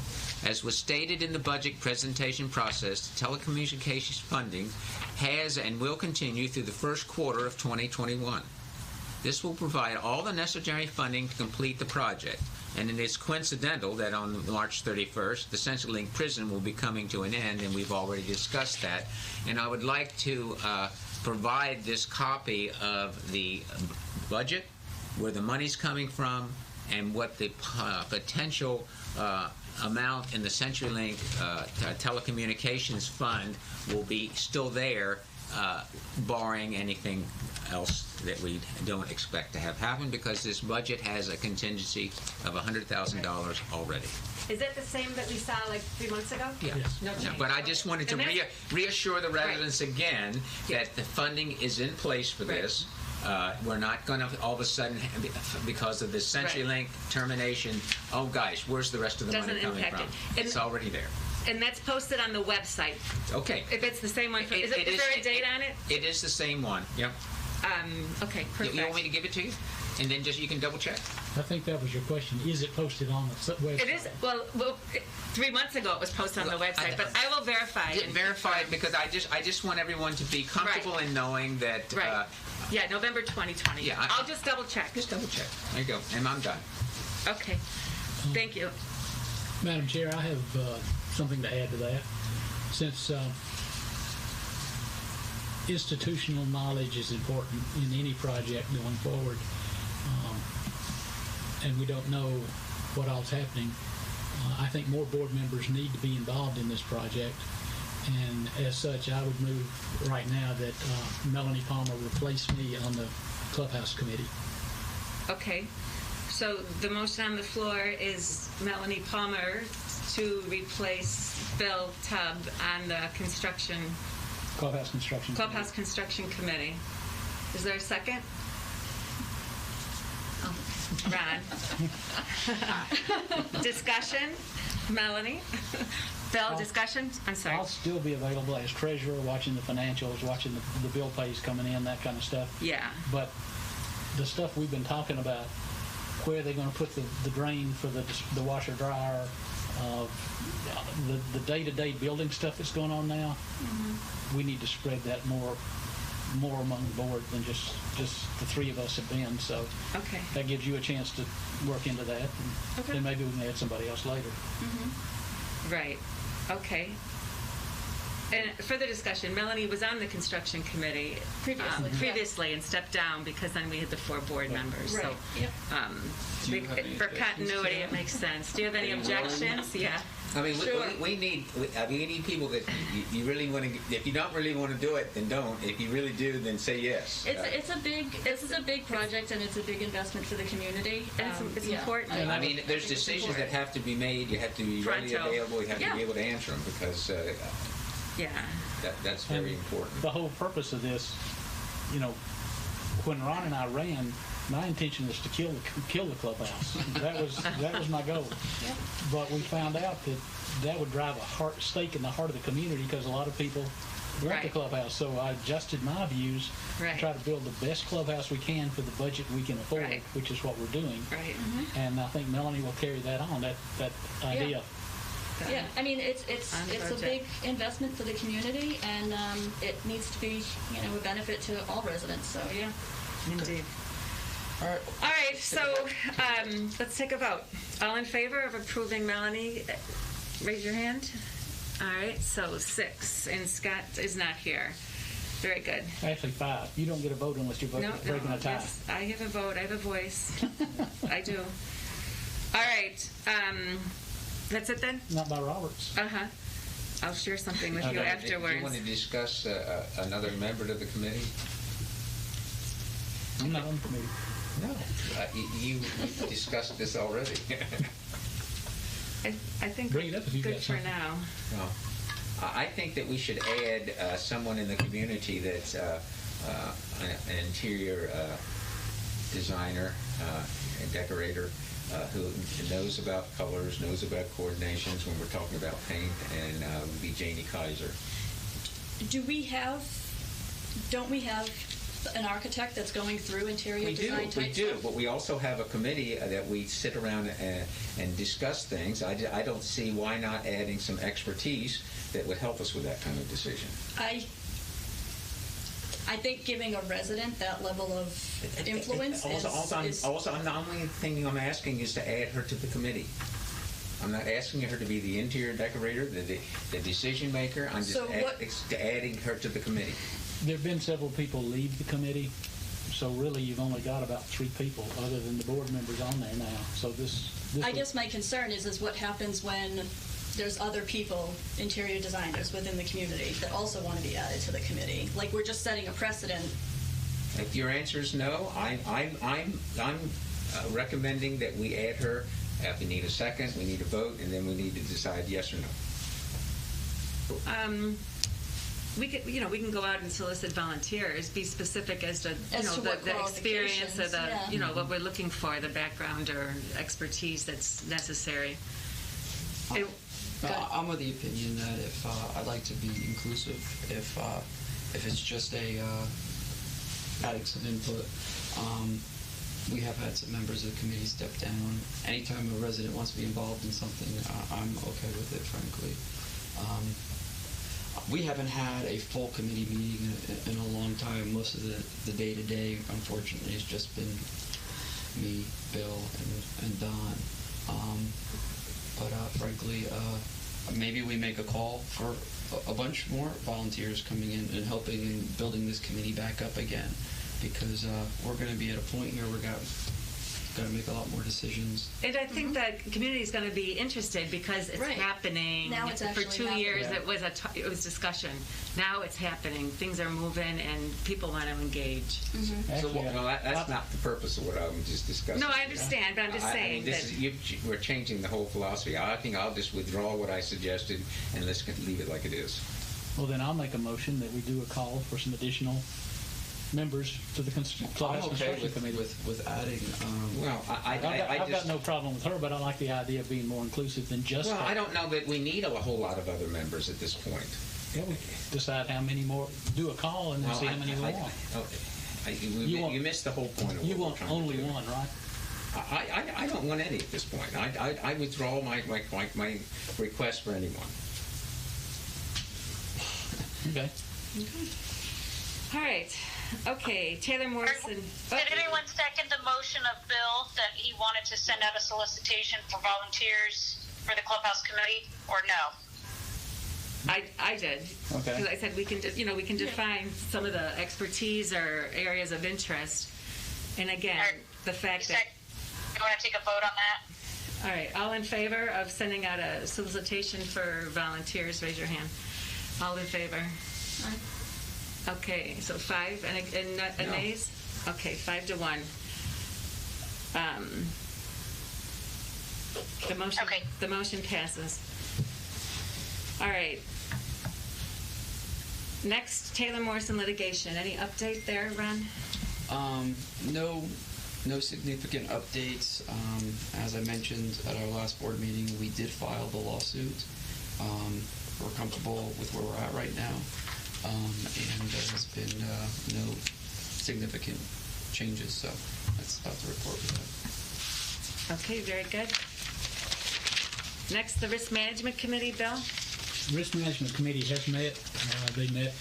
As was stated in the budget presentation process, the telecommunications funding has and will continue through the first quarter of 2021. This will provide all the necessary funding to complete the project, and it is coincidental that on March 31st, the CenturyLink prison will be coming to an end, and we've already discussed that. And I would like to provide this copy of the budget, where the money's coming from, and what the potential amount in the CenturyLink telecommunications fund will be still there, barring anything else that we don't expect to have happen, because this budget has a contingency of $100,000 already. Is that the same that we saw like 3 months ago? Yeah. Yes. No change. But I just wanted to reassure the residents again that the funding is in place for this. We're not going to all of a sudden, because of the CenturyLink termination, oh gosh, where's the rest of the money coming from? It's already there. And that's posted on the website. Okay. If it's the same one, is there a date on it? It is the same one. Yep. Okay, perfect. You want me to give it to you, and then just you can double check? I think that was your question. Is it posted on the website? It is. Well, 3 months ago it was posted on the website, but I will verify. Verify it, because I just want everyone to be comfortable in knowing that. Right. Yeah, November 2020. Yeah, I'll just double check. Just double check. There you go, and I'm done. Okay. Thank you. Madam Chair, I have something to add to that. Since institutional knowledge is important in any project going forward, and we don't know what all's happening, I think more board members need to be involved in this project. And as such, I would move right now that Melanie Palmer replace me on the Clubhouse committee. Okay. So the motion on the floor is Melanie Palmer to replace Bill Tubb on the Clubhouse Construction Committee. Is there a second? Ron. Discussion? Melanie? Bill, discussion? I'm sorry. I'll still be available as treasurer, watching the financials, watching the bill pays coming in, that kind of stuff. Yeah. But the stuff we've been talking about, where they're going to put the drain for the washer dryer, the day-to-day building stuff that's going on now, we need to spread that more among the board than just the three of us have been. So that gives you a chance to work into that, and then maybe we can add somebody else later. Right. Okay. And further discussion, Melanie was on the construction committee previously and stepped down because then we had the 4 board members. Right. So for continuity, it makes sense. Do you have any objections? Yeah. I mean, we need people that you really want to. If you don't really want to do it, then don't. If you really do, then say yes. This is a big project, and it's a big investment for the community. It's important. I mean, there's decisions that have to be made. You have to be readily available. You have to be able to answer them, because that's very important. The whole purpose of this, when Ron and I ran, my intention was to kill the clubhouse. That was my goal. But we found out that would drive a stake in the heart of the community, because a lot of people want the clubhouse. So I adjusted my views to try to build the best clubhouse we can for the budget we can afford, which is what we're doing. And I think Melanie will carry that on, that idea. Yeah, I mean, it's a big investment for the community, and it needs to be, a benefit to all residents, so yeah. Indeed. All right, so let's take a vote. All in favor of approving Melanie, raise your hand. All right, so 6, and Scott is not here. Very good. Actually, 5. You don't get a vote unless you're breaking a tie. Yes, I have a vote. I have a voice. I do. All right. That's it then? Not by Roberts. Uh-huh. I'll share something with you afterwards. Do you want to discuss another member to the committee? I'm not on the committee. No. You discussed this already. I think Bring it up if you've good got for something. now. No. I think that we should add someone in the community that's an interior designer and decorator who knows about colors, knows about coordinations when we're talking about paint, and would be Janie Kaiser. Don't we have an architect that's going through interior design type We do, stuff? but we also have a committee that we sit around and discuss things. I don't see why not adding some expertise that would help us with that kind of decision. I think giving a resident that level of influence is... Also, the only thing I'm asking is to add her to the committee. I'm not asking her to be the interior decorator, the decision maker. I'm just adding her to the committee. There have been several people leave the committee, so really you've only got about 3 people other than the board members on there now. So this I guess my concern is what happens when there's other people, interior designers within the community that also want to be added to the committee. Like, we're just setting a precedent. If your answer is no, I'm recommending that we add her. If we need a second, we need a vote, and then we need to decide yes or no. We can go out and solicit volunteers. Be specific as to the experience or the what we're looking for, the background or expertise that's necessary. I'm of the opinion that if I'd like to be inclusive, if it's just adding some input, we have had some members of the committee step down. Anytime a resident wants to be involved in something, I'm okay with it, frankly. We haven't had a full committee meeting in a long time. Most of the day-to-day, unfortunately, has just been me, Bill, and Don. But frankly, maybe we make a call for a bunch more volunteers coming in and helping in building this committee back up again, because we're going to be at a point here where we've got to make a lot more decisions. And I think that community is going to be interested because it's happening. Now it's for 2 years, happening. it was discussion. Now it's happening. Things are moving, and people want to engage. Mm-hmm. So, that's not the purpose of what I'm just discussing. No, I understand, but I'm just saying we're changing the whole philosophy. I think I'll just withdraw what I suggested, and let's leave it like it is. Well, then I'll make a motion that we do a call for some additional members to the Clubhouse Construction Committee. With adding. I've got no problem with her, but I like the idea of being more inclusive than just. Well, I don't know that we need a whole lot of other members at this point. Yeah, we decide how many more. Do a call and then see how many we want. You missed the whole point of what you want we're trying only to do. one, right? I don't want any at this point. I withdraw my request for anyone. Okay. All right. Okay, Taylor Morrison. Did anyone second the motion of Bill that he wanted to send out a solicitation for volunteers for the Clubhouse Committee, or no? I did. Okay. Because I said we can define some of the expertise or areas of interest, and again, the fact that. You want to take a vote on that? All right. All in favor of sending out a solicitation for volunteers? Raise your hand. All in favor? Aye. Okay, so 5 and nays? Okay, 5 to 1. The motion passes. All right. Next, Taylor Morrison litigation. Any update there, Ron? No significant updates. As I mentioned at our last board meeting, we did file the lawsuit. We're comfortable with where we're at right now. And there has been no significant changes, so that's about the report we have. Okay, very good. Next, the Risk Management Committee, Bill. Risk Management Committee has met. They met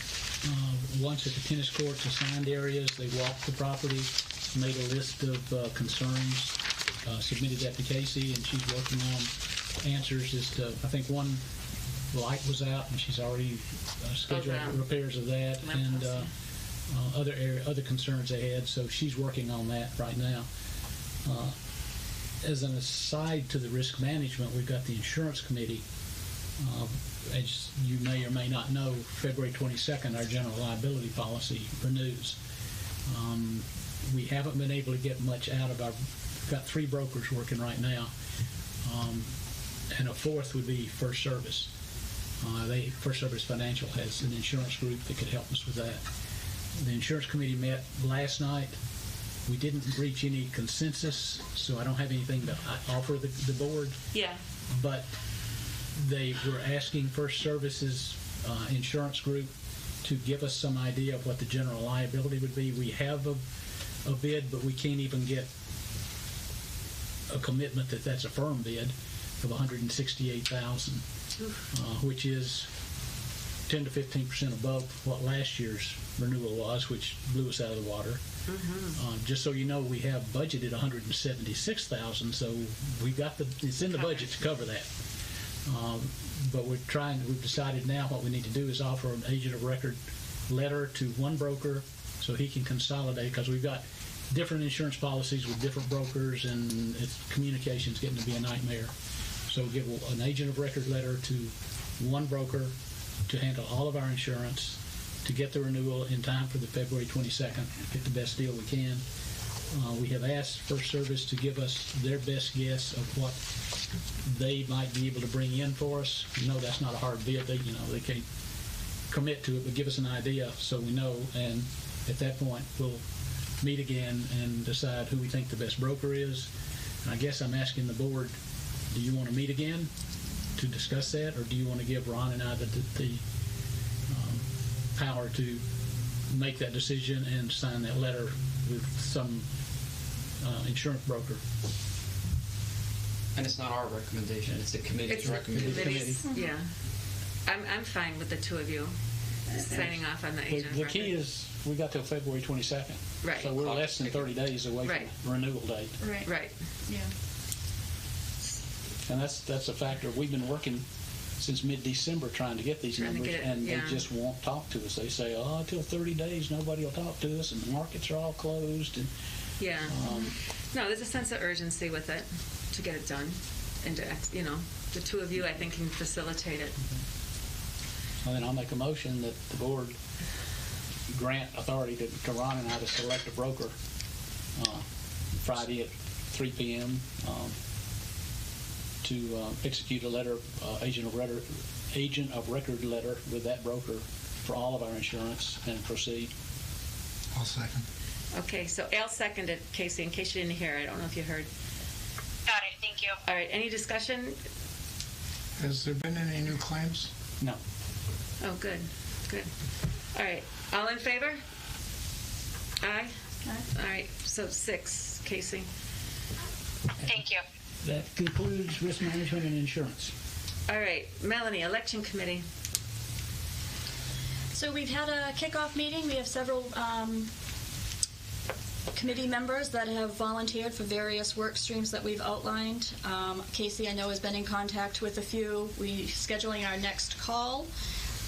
once at the tennis courts, assigned areas. They walked the property, made a list of concerns, submitted that to Casey, and she's working on answers as to, I think one light was out, and she's already scheduled repairs of that, and other concerns they had, so she's working on that right now. As an aside to the risk management, we've got the insurance committee. As you may or may not know, February 22nd, our general liability policy renews. We haven't been able to get much out of our, we've got 3 brokers working right now, and a 4th would be First Service. First Service Financial has an insurance group that could help us with that. The insurance committee met last night. We didn't reach any consensus, so I don't have anything to offer the board. Yeah. But they were asking First Service's insurance group to give us some idea of what the general liability would be. We have a bid, but we can't even get a commitment that that's a firm bid of $168,000, which is 10 to 15% above what last year's renewal was, which blew us out of the water. Just so you know, we have budgeted $176,000, so it's in the budget to cover that. But we've decided now what we need to do is offer an agent of record letter to one broker so he can consolidate, because we've got different insurance policies with different brokers, and communication's getting to be a nightmare. So give an agent of record letter to one broker to handle all of our insurance, to get the renewal in time for the February 22nd, get the best deal we can. We have asked First Service to give us their best guess of what they might be able to bring in for us. That's not a hard bid. They can't commit to it, but give us an idea so we know. And at that point, we'll meet again and decide who we think the best broker is. And I guess I'm asking the board, do you want to meet again to discuss that, or do you want to give Ron and I the power to make that decision and sign that letter with some insurance broker? And it's not our recommendation; it's the committee's recommendation. Yeah, I'm fine with the two of you signing off on the agent. The key is we got till February 22nd, right? So we're less than 30 days away from the renewal date. Right. Yeah. And that's a factor. We've been working since mid-December trying to get these numbers, and they just won't talk to us. They say, till 30 days, nobody will talk to us, and the markets are all closed. And, no, there's a sense of urgency with it to get it done, and the two of you, I think, can facilitate it. Well, then I'll make a motion that the board grant authority to Ron and I to select a broker Friday at 3 p.m. To execute a letter, agent of record letter with that broker for all of our insurance and proceed. I'll second. Okay, so Al seconded, Casey, in case you didn't hear. I don't know if you heard. Got it. Thank you. All right, any discussion? Has there been any new claims? No. Oh, good. All right, all in favor? Aye? All right, so 6, Casey. Thank you. That concludes risk management and insurance. All right, Melanie, election committee. So we've had a kickoff meeting. We have several committee members that have volunteered for various work streams that we've outlined. Casey, I know, has been in contact with a few. We're scheduling our next call.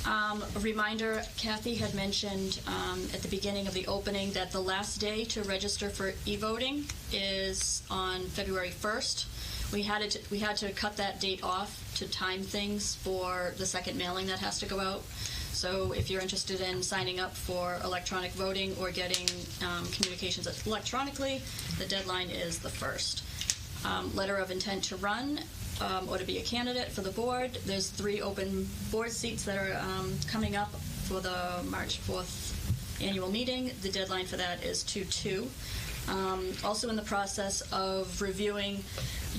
A reminder, Kathy had mentioned at the beginning of the opening that the last day to register for e-voting is on February 1st. We had to cut that date off to time things for the second mailing that has to go out. So if you're interested in signing up for electronic voting or getting communications electronically, the deadline is the 1st. Letter of intent to run or to be a candidate for the board. There's 3 open board seats that are coming up for the March 4th annual meeting. The deadline for that is 2/2. Also in the process of reviewing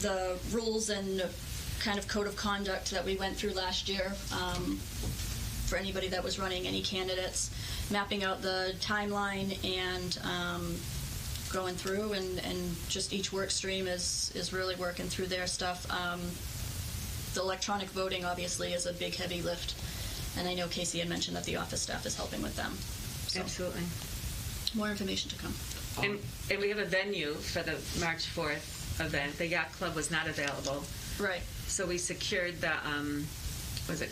the rules and kind of code of conduct that we went through last year for anybody that was running any candidates, mapping out the timeline and going through, and just each work stream is really working through their stuff. the electronic voting obviously is a big, heavy lift, and I know Casey had mentioned that the office staff is helping with them. So, Absolutely. more information to come. And we have a venue for the March 4th event. The Yacht Club was not available. Right. So we secured the,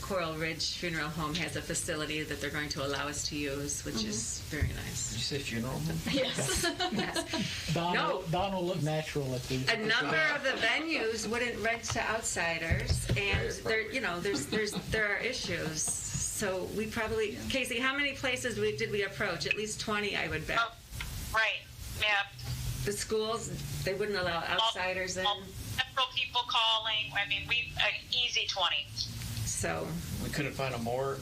Coral Ridge Funeral Home has a facility that they're going to allow us to use, which is very nice. Did you say funeral home? Yes. Yes. Don will look natural at the. A number of the venues wouldn't rent to outsiders, and there are issues. So we probably, Casey, how many places did we approach? At least 20, I would bet. Oh, right. Yeah. The schools, they wouldn't allow outsiders in. Several people calling. I mean, easy 20. So We couldn't find a morgue.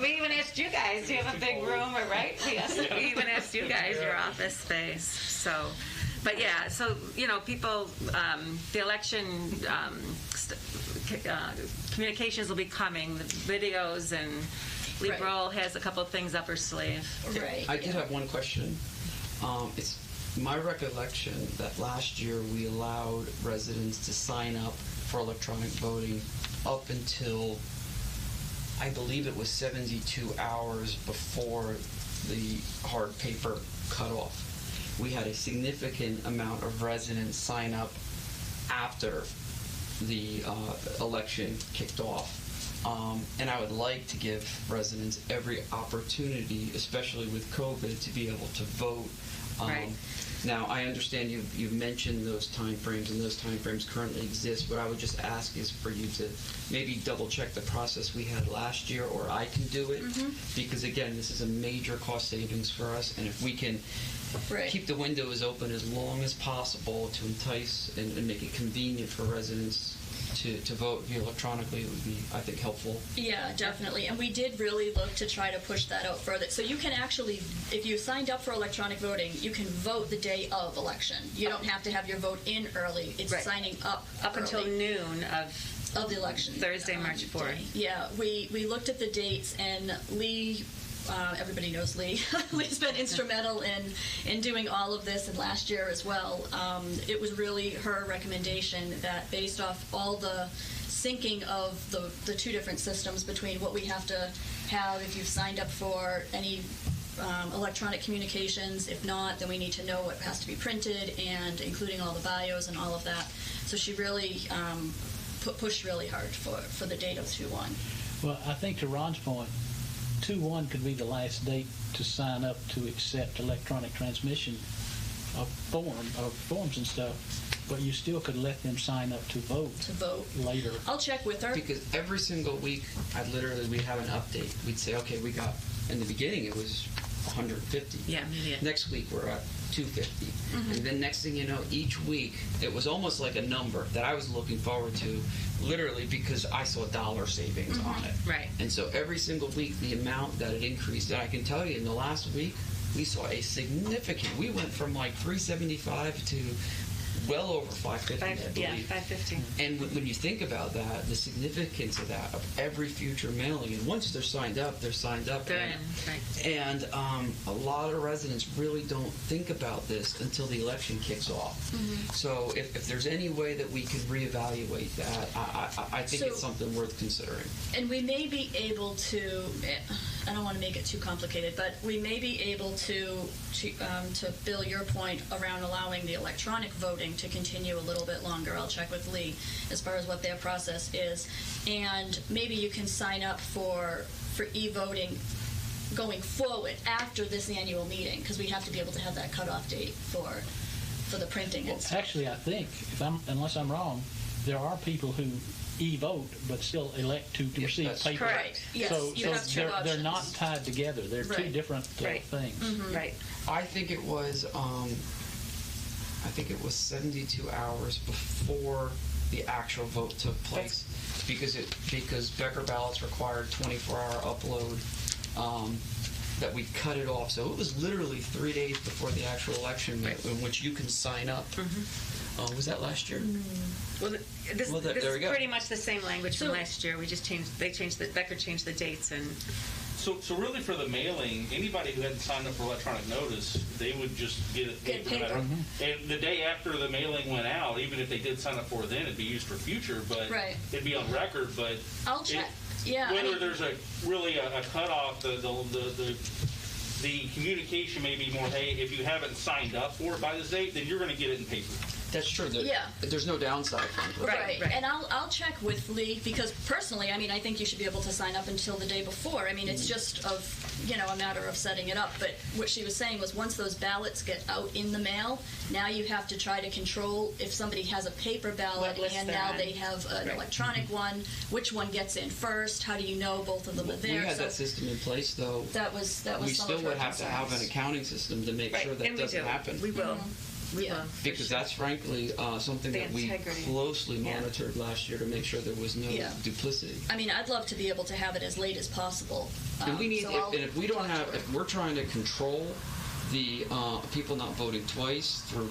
we even asked you guys. Do you have a big room, or right? We even asked you guys your office space. So, but yeah. So people, the election communications will be coming. The videos, and Lee Right. Broll has a couple of things up her sleeve. Right. I did have one question. It's my recollection that last year we allowed residents to sign up for electronic voting up until, I believe it was 72 hours before the hard paper cutoff. We had a significant amount of residents sign up after the election kicked off. And I would like to give residents every opportunity, especially with COVID, to be able to vote. Right. Now, I understand you've mentioned those timeframes, and those timeframes currently exist. What I would just ask is for you to maybe double-check the process we had last year, or I can do it, because, again, this is a major cost savings for us, and if we can keep the windows open as long as possible to entice and make it convenient for residents to vote via electronically, it would be, I think, helpful. Yeah, definitely. And we did really look to try to push that out further. So you can actually, if you signed up for electronic voting, you can vote the day of election. You don't have to have your vote in early. It's signing up until noon of the election. Thursday, March 4th. Yeah, we looked at the dates, and Lee, everybody knows Lee. Lee's been instrumental in doing all of this, and last year as well. It was really her recommendation that based off all the syncing of the two different systems between what we have to have if you've signed up for any electronic communications. If not, then we need to know what has to be printed, and including all the bios and all of that. So she really pushed really hard for the date of 2/1. Well, I think to Ron's point, 2/1 could be the last date to sign up to accept electronic transmission of forms and stuff, but you still could let them sign up to vote later. I'll check with her. Because every single week, we'd have an update. We'd say, okay, we got, in the beginning, it was 150. Yeah. Next week, we're at 250. And then next thing you know, each week, it was almost like a number that I was looking forward to, literally because I saw dollar savings on it. Right. And so every single week, the amount that it increased, and I can tell you, in the last week, we saw a significant, we went from like 375 to well over 550, I believe. Yeah, 550. And when you think about that, the significance of that, of every future mailing, and once they're signed up, they're signed up. They're in, right. And a lot of residents really don't think about this until the election kicks off. So if there's any way that we could reevaluate that, I think it's something worth considering. And we may be able to, I don't want to make it too complicated, but we may be able to Bill, your point around allowing the electronic voting to continue a little bit longer. I'll check with Lee as far as what their process is. And maybe you can sign up for e-voting going forward after this annual meeting, because we have to be able to have that cutoff date for the printing and stuff. Actually, I think, unless I'm wrong, there are people who e-vote but still elect to receive paper. Correct. Yes, So you have two options. they're not tied together. They're two different things. Right. I think it was 72 hours before the actual vote took place, because Becker ballots required 24-hour upload. That we cut it off, so it was literally 3 days before the actual election, in which you can sign up. Was that last year? Well, this there we is go. pretty much the same language from last year. We just Becker changed the dates, and So really for the mailing, anybody who hadn't signed up for electronic notice, they would just get it paper. Get paper. And the day after the mailing went out, even if they did sign up for it then, it'd be used for future, but Right. it'd be on record. But I'll check. Yeah. Whether there's a cutoff, the communication may be more, hey, if you haven't signed up for it by this date, then you're going to get it in paper. That's true. Yeah. There's no downside, frankly. Right. And I'll check with Lee, because personally, I mean, I think you should be able to sign up until the day before. I mean, it's just a matter of setting it up. But what she was saying was once those ballots get out in the mail, now you have to try to control if somebody has a paper ballot and now they have an electronic one, which one gets in first, how do you know both of them are there? We had that system in place, though. That was we some still of her would have to have an accounting system to make sure that doesn't happen. We will. Because that's frankly something that we closely monitored last year to make sure there was no duplicity. I mean, I'd love to be able to have it as late as possible. And we need, if we don't have, if we're trying to control the people not voting twice through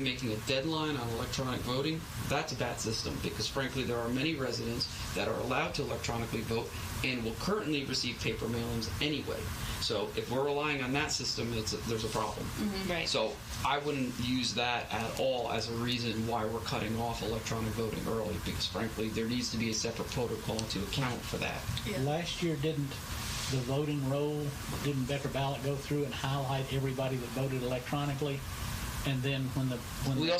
making a deadline on electronic voting, that's a bad system, because frankly there are many residents that are allowed to electronically vote and will currently receive paper mailings anyway. So if we're relying on that system, there's a problem. Right. So I wouldn't use that at all as a reason why we're cutting off electronic voting early, because frankly there needs to be a separate protocol to account for that. Last year, didn't the voting roll, didn't Becker Ballot go through and highlight everybody that voted electronically? And then when the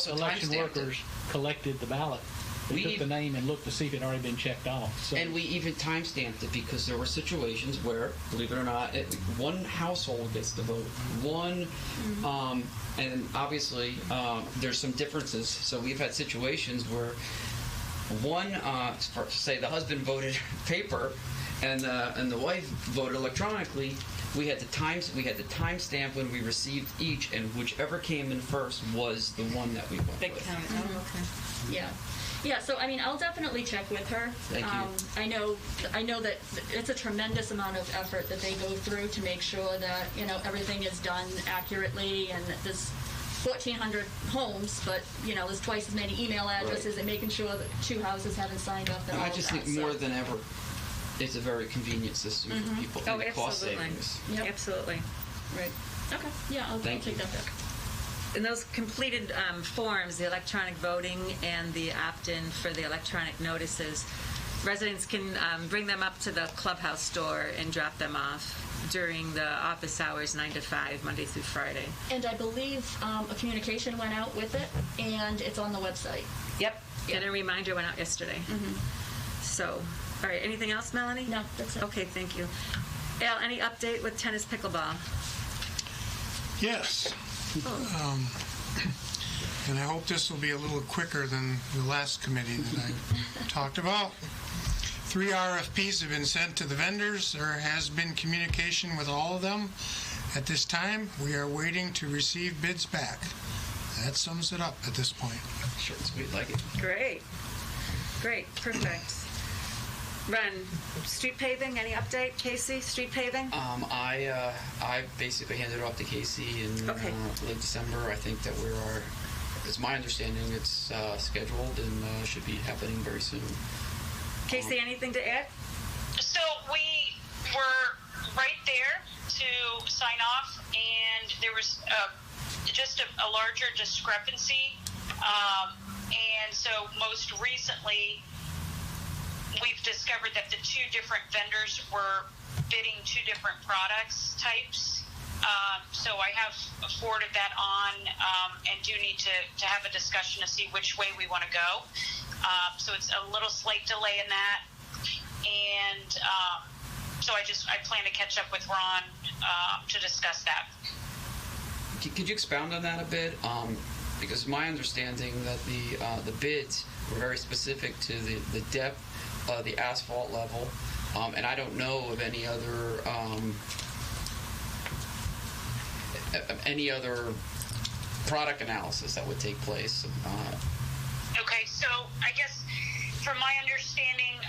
election workers collected the ballot, they took the name and looked to see if it had already been checked off. So. And we even time-stamped it, because there were situations where, believe it or not, one household gets to vote. And obviously there's some differences. So we've had situations where say the husband voted paper and the wife voted electronically. We had the timestamp when we received each, and whichever came in first was the one that we went with. Okay. Yeah, so I mean, I'll definitely check with her. Thank you. I know that it's a tremendous amount of effort that they go through to make sure that everything is done accurately, and that there's 1,400 homes, but there's twice as many email addresses, and making sure that 2 houses haven't signed up. And I just think more than ever, it's a very convenient system for people. Oh, and cost savings. Yep. Absolutely. Right. Okay. Yeah, I'll take that back. And those completed forms, the electronic voting and the opt-in for the electronic notices, residents can bring them up to the Clubhouse store and drop them off during the office hours, 9 to 5, Monday through Friday. And I believe a communication went out with it, and it's on the website. Yep. And a reminder went out yesterday. So, all right, anything else, Melanie? No, that's it. Okay, thank you. Al, any update with tennis pickleball? Yes. And I hope this will be a little quicker than the last committee that I talked about. 3 RFPs have been sent to the vendors. There has been communication with all of them. At this time, we are waiting to receive bids back. That sums it up at this point. Short and sweet, like it. Great. Perfect. Ren, street paving, any update? Casey, street paving? I basically handed it off to Casey in late December. I think that it's my understanding it's scheduled and should be happening very soon. Casey, anything to add? So we were right there to sign off, and there was just a larger discrepancy. And so most recently, we've discovered that the 2 different vendors were bidding 2 different products types. So I have forwarded that on and do need to have a discussion to see which way we want to go. So it's a little slight delay in that. And so I plan to catch up with Ron to discuss that. Could you expound on that a bit? Because my understanding that the bids were very specific to the depth of the asphalt level, and I don't know of any other product analysis that would take place. Okay, so I guess from my understanding,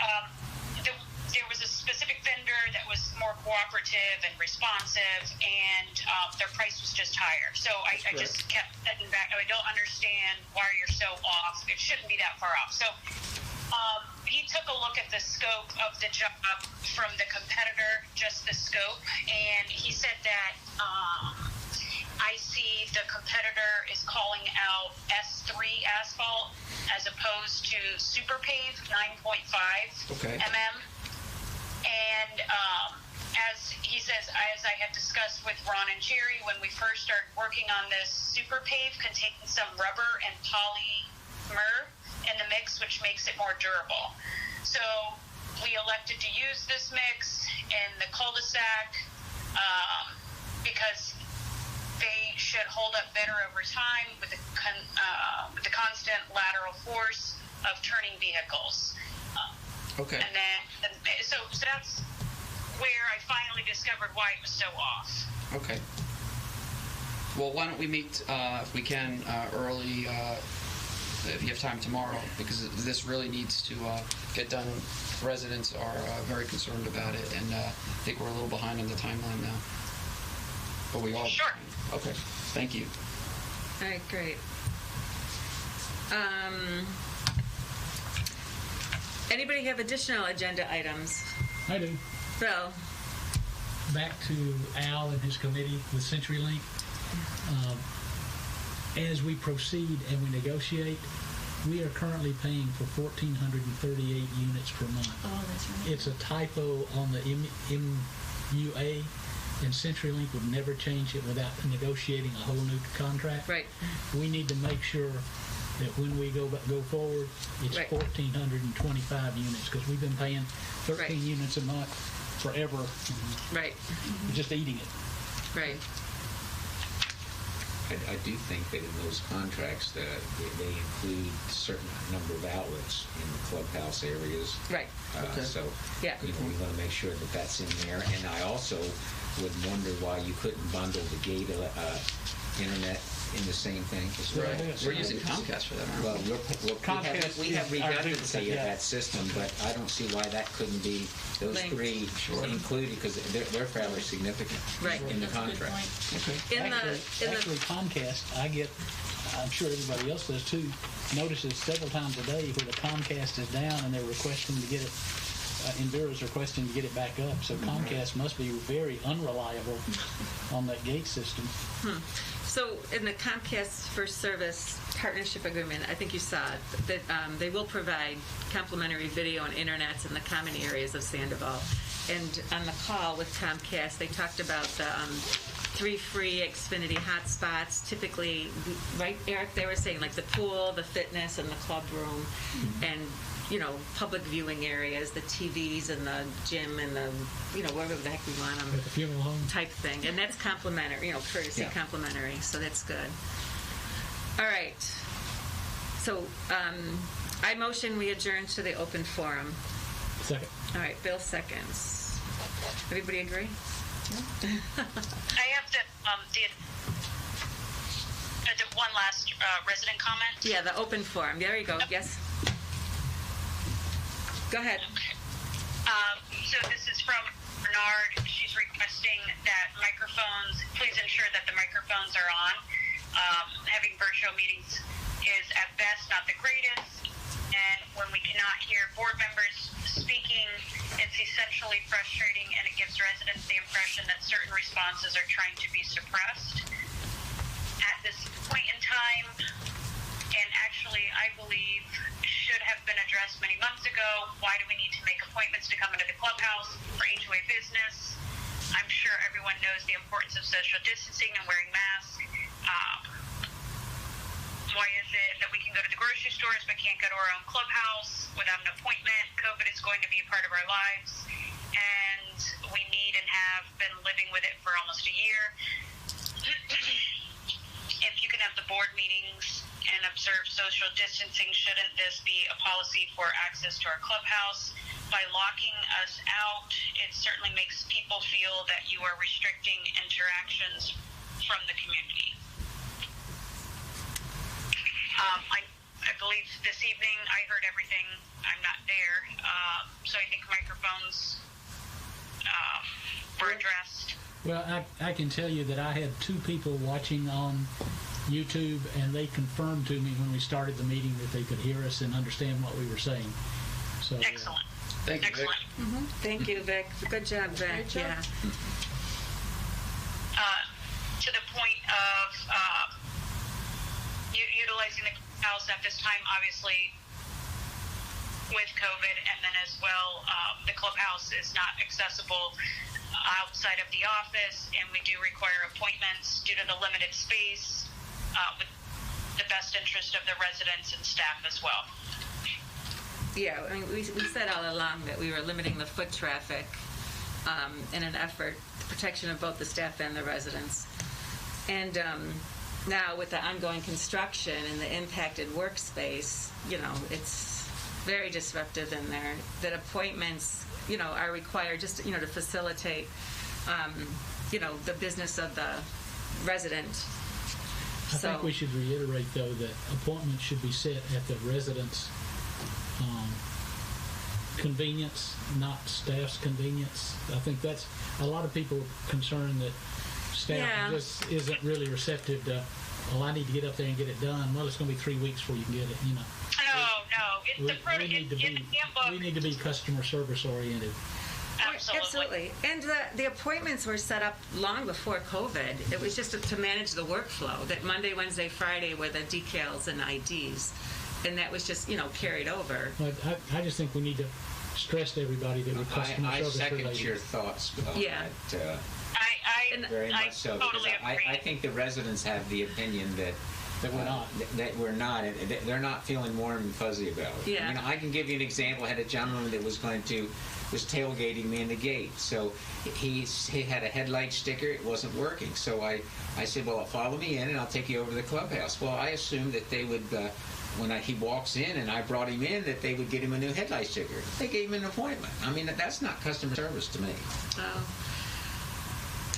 there was a specific vendor that was more cooperative and responsive, and their price was just higher. So I just kept setting back. I don't understand why you're so off. It shouldn't be that far off. So he took a look at the scope of the job from the competitor, just the scope, and he said that I see the competitor is calling out S3 asphalt as opposed to super pave 9.5 mm. And as he says, as I had discussed with Ron and Jerry when we first started working on this, super pave contains some rubber and polymer in the mix, which makes it more durable. So we elected to use this mix in the cul-de-sac because they should hold up better over time with the constant lateral force of turning vehicles. Okay. And then, so that's where I finally discovered why it was so off. Okay. Well, why don't we meet, if we can, early, if you have time tomorrow, because this really needs to get done. Residents are very concerned about it, and I think we're a little behind on the timeline now. But we all... Sure. Okay. Thank you. All right, great. Anybody have additional agenda items? I do. Bill? Back to Al and his committee with CenturyLink. As we proceed and we negotiate, we are currently paying for 1,438 units per month. Oh, that's right. It's a typo on the MUA, and CenturyLink would never change it without negotiating a whole new contract. Right. We need to make sure that when we go forward, it's Right. 1,425 units, because we've been paying 13 Right. units a month forever, Right. just eating it. Right. I do think that in those contracts that they include a certain number of outlets in the clubhouse areas. Right. So Yeah. we want to make sure that that's in there. And I also would wonder why you couldn't bundle the gate internet in the same thing as well. We're using Comcast for that, aren't we? Well, Comcast we have is our redundancy of duplicate, that system, but I don't see why that couldn't be those Linked. three included, because they're fairly significant Right. in the That's a good contract. point. Okay. Actually, Comcast, I get, I'm sure everybody else does too, notices several times a day where the Comcast is down and they're requesting to get it, Endura's requesting to get it back up. So Comcast must be very unreliable on that gate system. So in the Comcast First Service Partnership Agreement, I think you saw it, that they will provide complimentary video and internets in the common areas of Sandoval. And on the call with Comcast, they talked about the 3 free Xfinity hotspots, typically, right, Eric, they were saying like the pool, the fitness, and the club room, and public viewing areas, the TVs and the gym and the, wherever the heck we want them. At the funeral home. Type thing. And that's complimentary, courtesy complimentary, so that's good. All right. So I motion we adjourn to the open forum. Second. All right, Bill seconds. Everybody agree? I have the one last resident comment. Yeah, the open forum. There you go. Yes. Go ahead. Okay. So this is from Bernard. She's requesting that microphones, please ensure that the microphones are on. Having virtual meetings is at best not the greatest, and when we cannot hear board members speaking, it's essentially frustrating, and it gives residents the impression that certain responses are trying to be suppressed. At this point in time, and actually I believe should have been addressed many months ago, why do we need to make appointments to come into the clubhouse for HOA business? I'm sure everyone knows the importance of social distancing and wearing masks. Why is it that we can go to the grocery stores but can't go to our own clubhouse without an appointment? COVID is going to be a part of our lives, and we need and have been living with it for almost a year. If you can have the board meetings and observe social distancing, shouldn't this be a policy for access to our clubhouse? By locking us out, it certainly makes people feel that you are restricting interactions from the community. I believe this evening I heard everything. I'm not there. So I think microphones were addressed. Well, I can tell you that I had 2 people watching on YouTube, and they confirmed to me when we started the meeting that they could hear us and understand what we were saying. So, Excellent. Thank you, Vic. Excellent. Thank you, Vic. Good job, Vic. Great job. Yeah. To the point of utilizing the house at this time, obviously with COVID, and then as well, the clubhouse is not accessible outside of the office, and we do require appointments due to the limited space, with the best interest of the residents and staff as well. Yeah, I mean, we said all along that we were limiting the foot traffic in an effort, the protection of both the staff and the residents. And now with the ongoing construction and the impacted workspace, it's very disruptive in there. That appointments, are required just, to facilitate, the business of the resident. I think we should reiterate, though, that appointments should be set at the resident's convenience, not staff's convenience. I think that's a lot of people are concerned that staff just isn't really receptive to, I need to get up there and get it done. Well, it's going to be 3 weeks before you can get it, No. We need to be customer service oriented. Absolutely. And the appointments were set up long before COVID. It was just to manage the workflow, that Monday, Wednesday, Friday were the decals and IDs. And that was just, carried over. But I just think we need to stress to everybody that we're customer service related. I second your thoughts on that. I Very much so. totally agree. I think the residents have the opinion that we're not. That we're not. They're not feeling warm and fuzzy about it. Yeah. I can give you an example. I had a gentleman that was tailgating me in the gate. So he had a headlight sticker. It wasn't working. So I said, well, follow me in and I'll take you over to the clubhouse. Well, I assumed that they would, when he walks in and I brought him in, that they would get him a new headlight sticker. They gave him an appointment. I mean, that's not customer service to me. Oh.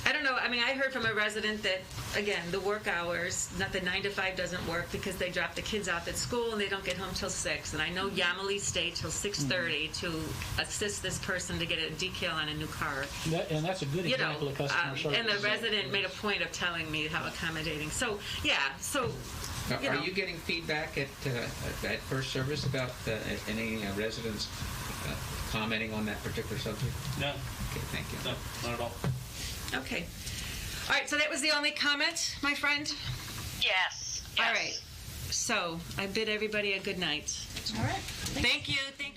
I don't know. I mean, I heard from a resident that, again, the work hours, not the 9 to 5 doesn't work because they drop the kids off at school and they don't get home till 6. And I know Yamali stayed till 6:30 to assist this person to get a decal on a new car. And that's a good example of customer service. And the resident made a point of telling me how accommodating. So, yeah. So, Are you getting feedback at first service about any residents commenting on that particular subject? No. Okay, thank you. No, not at all. Okay. All right, so that was the only comment, my friend? Yes. All right. So I bid everybody a good night. All right. Thank you. Thank you.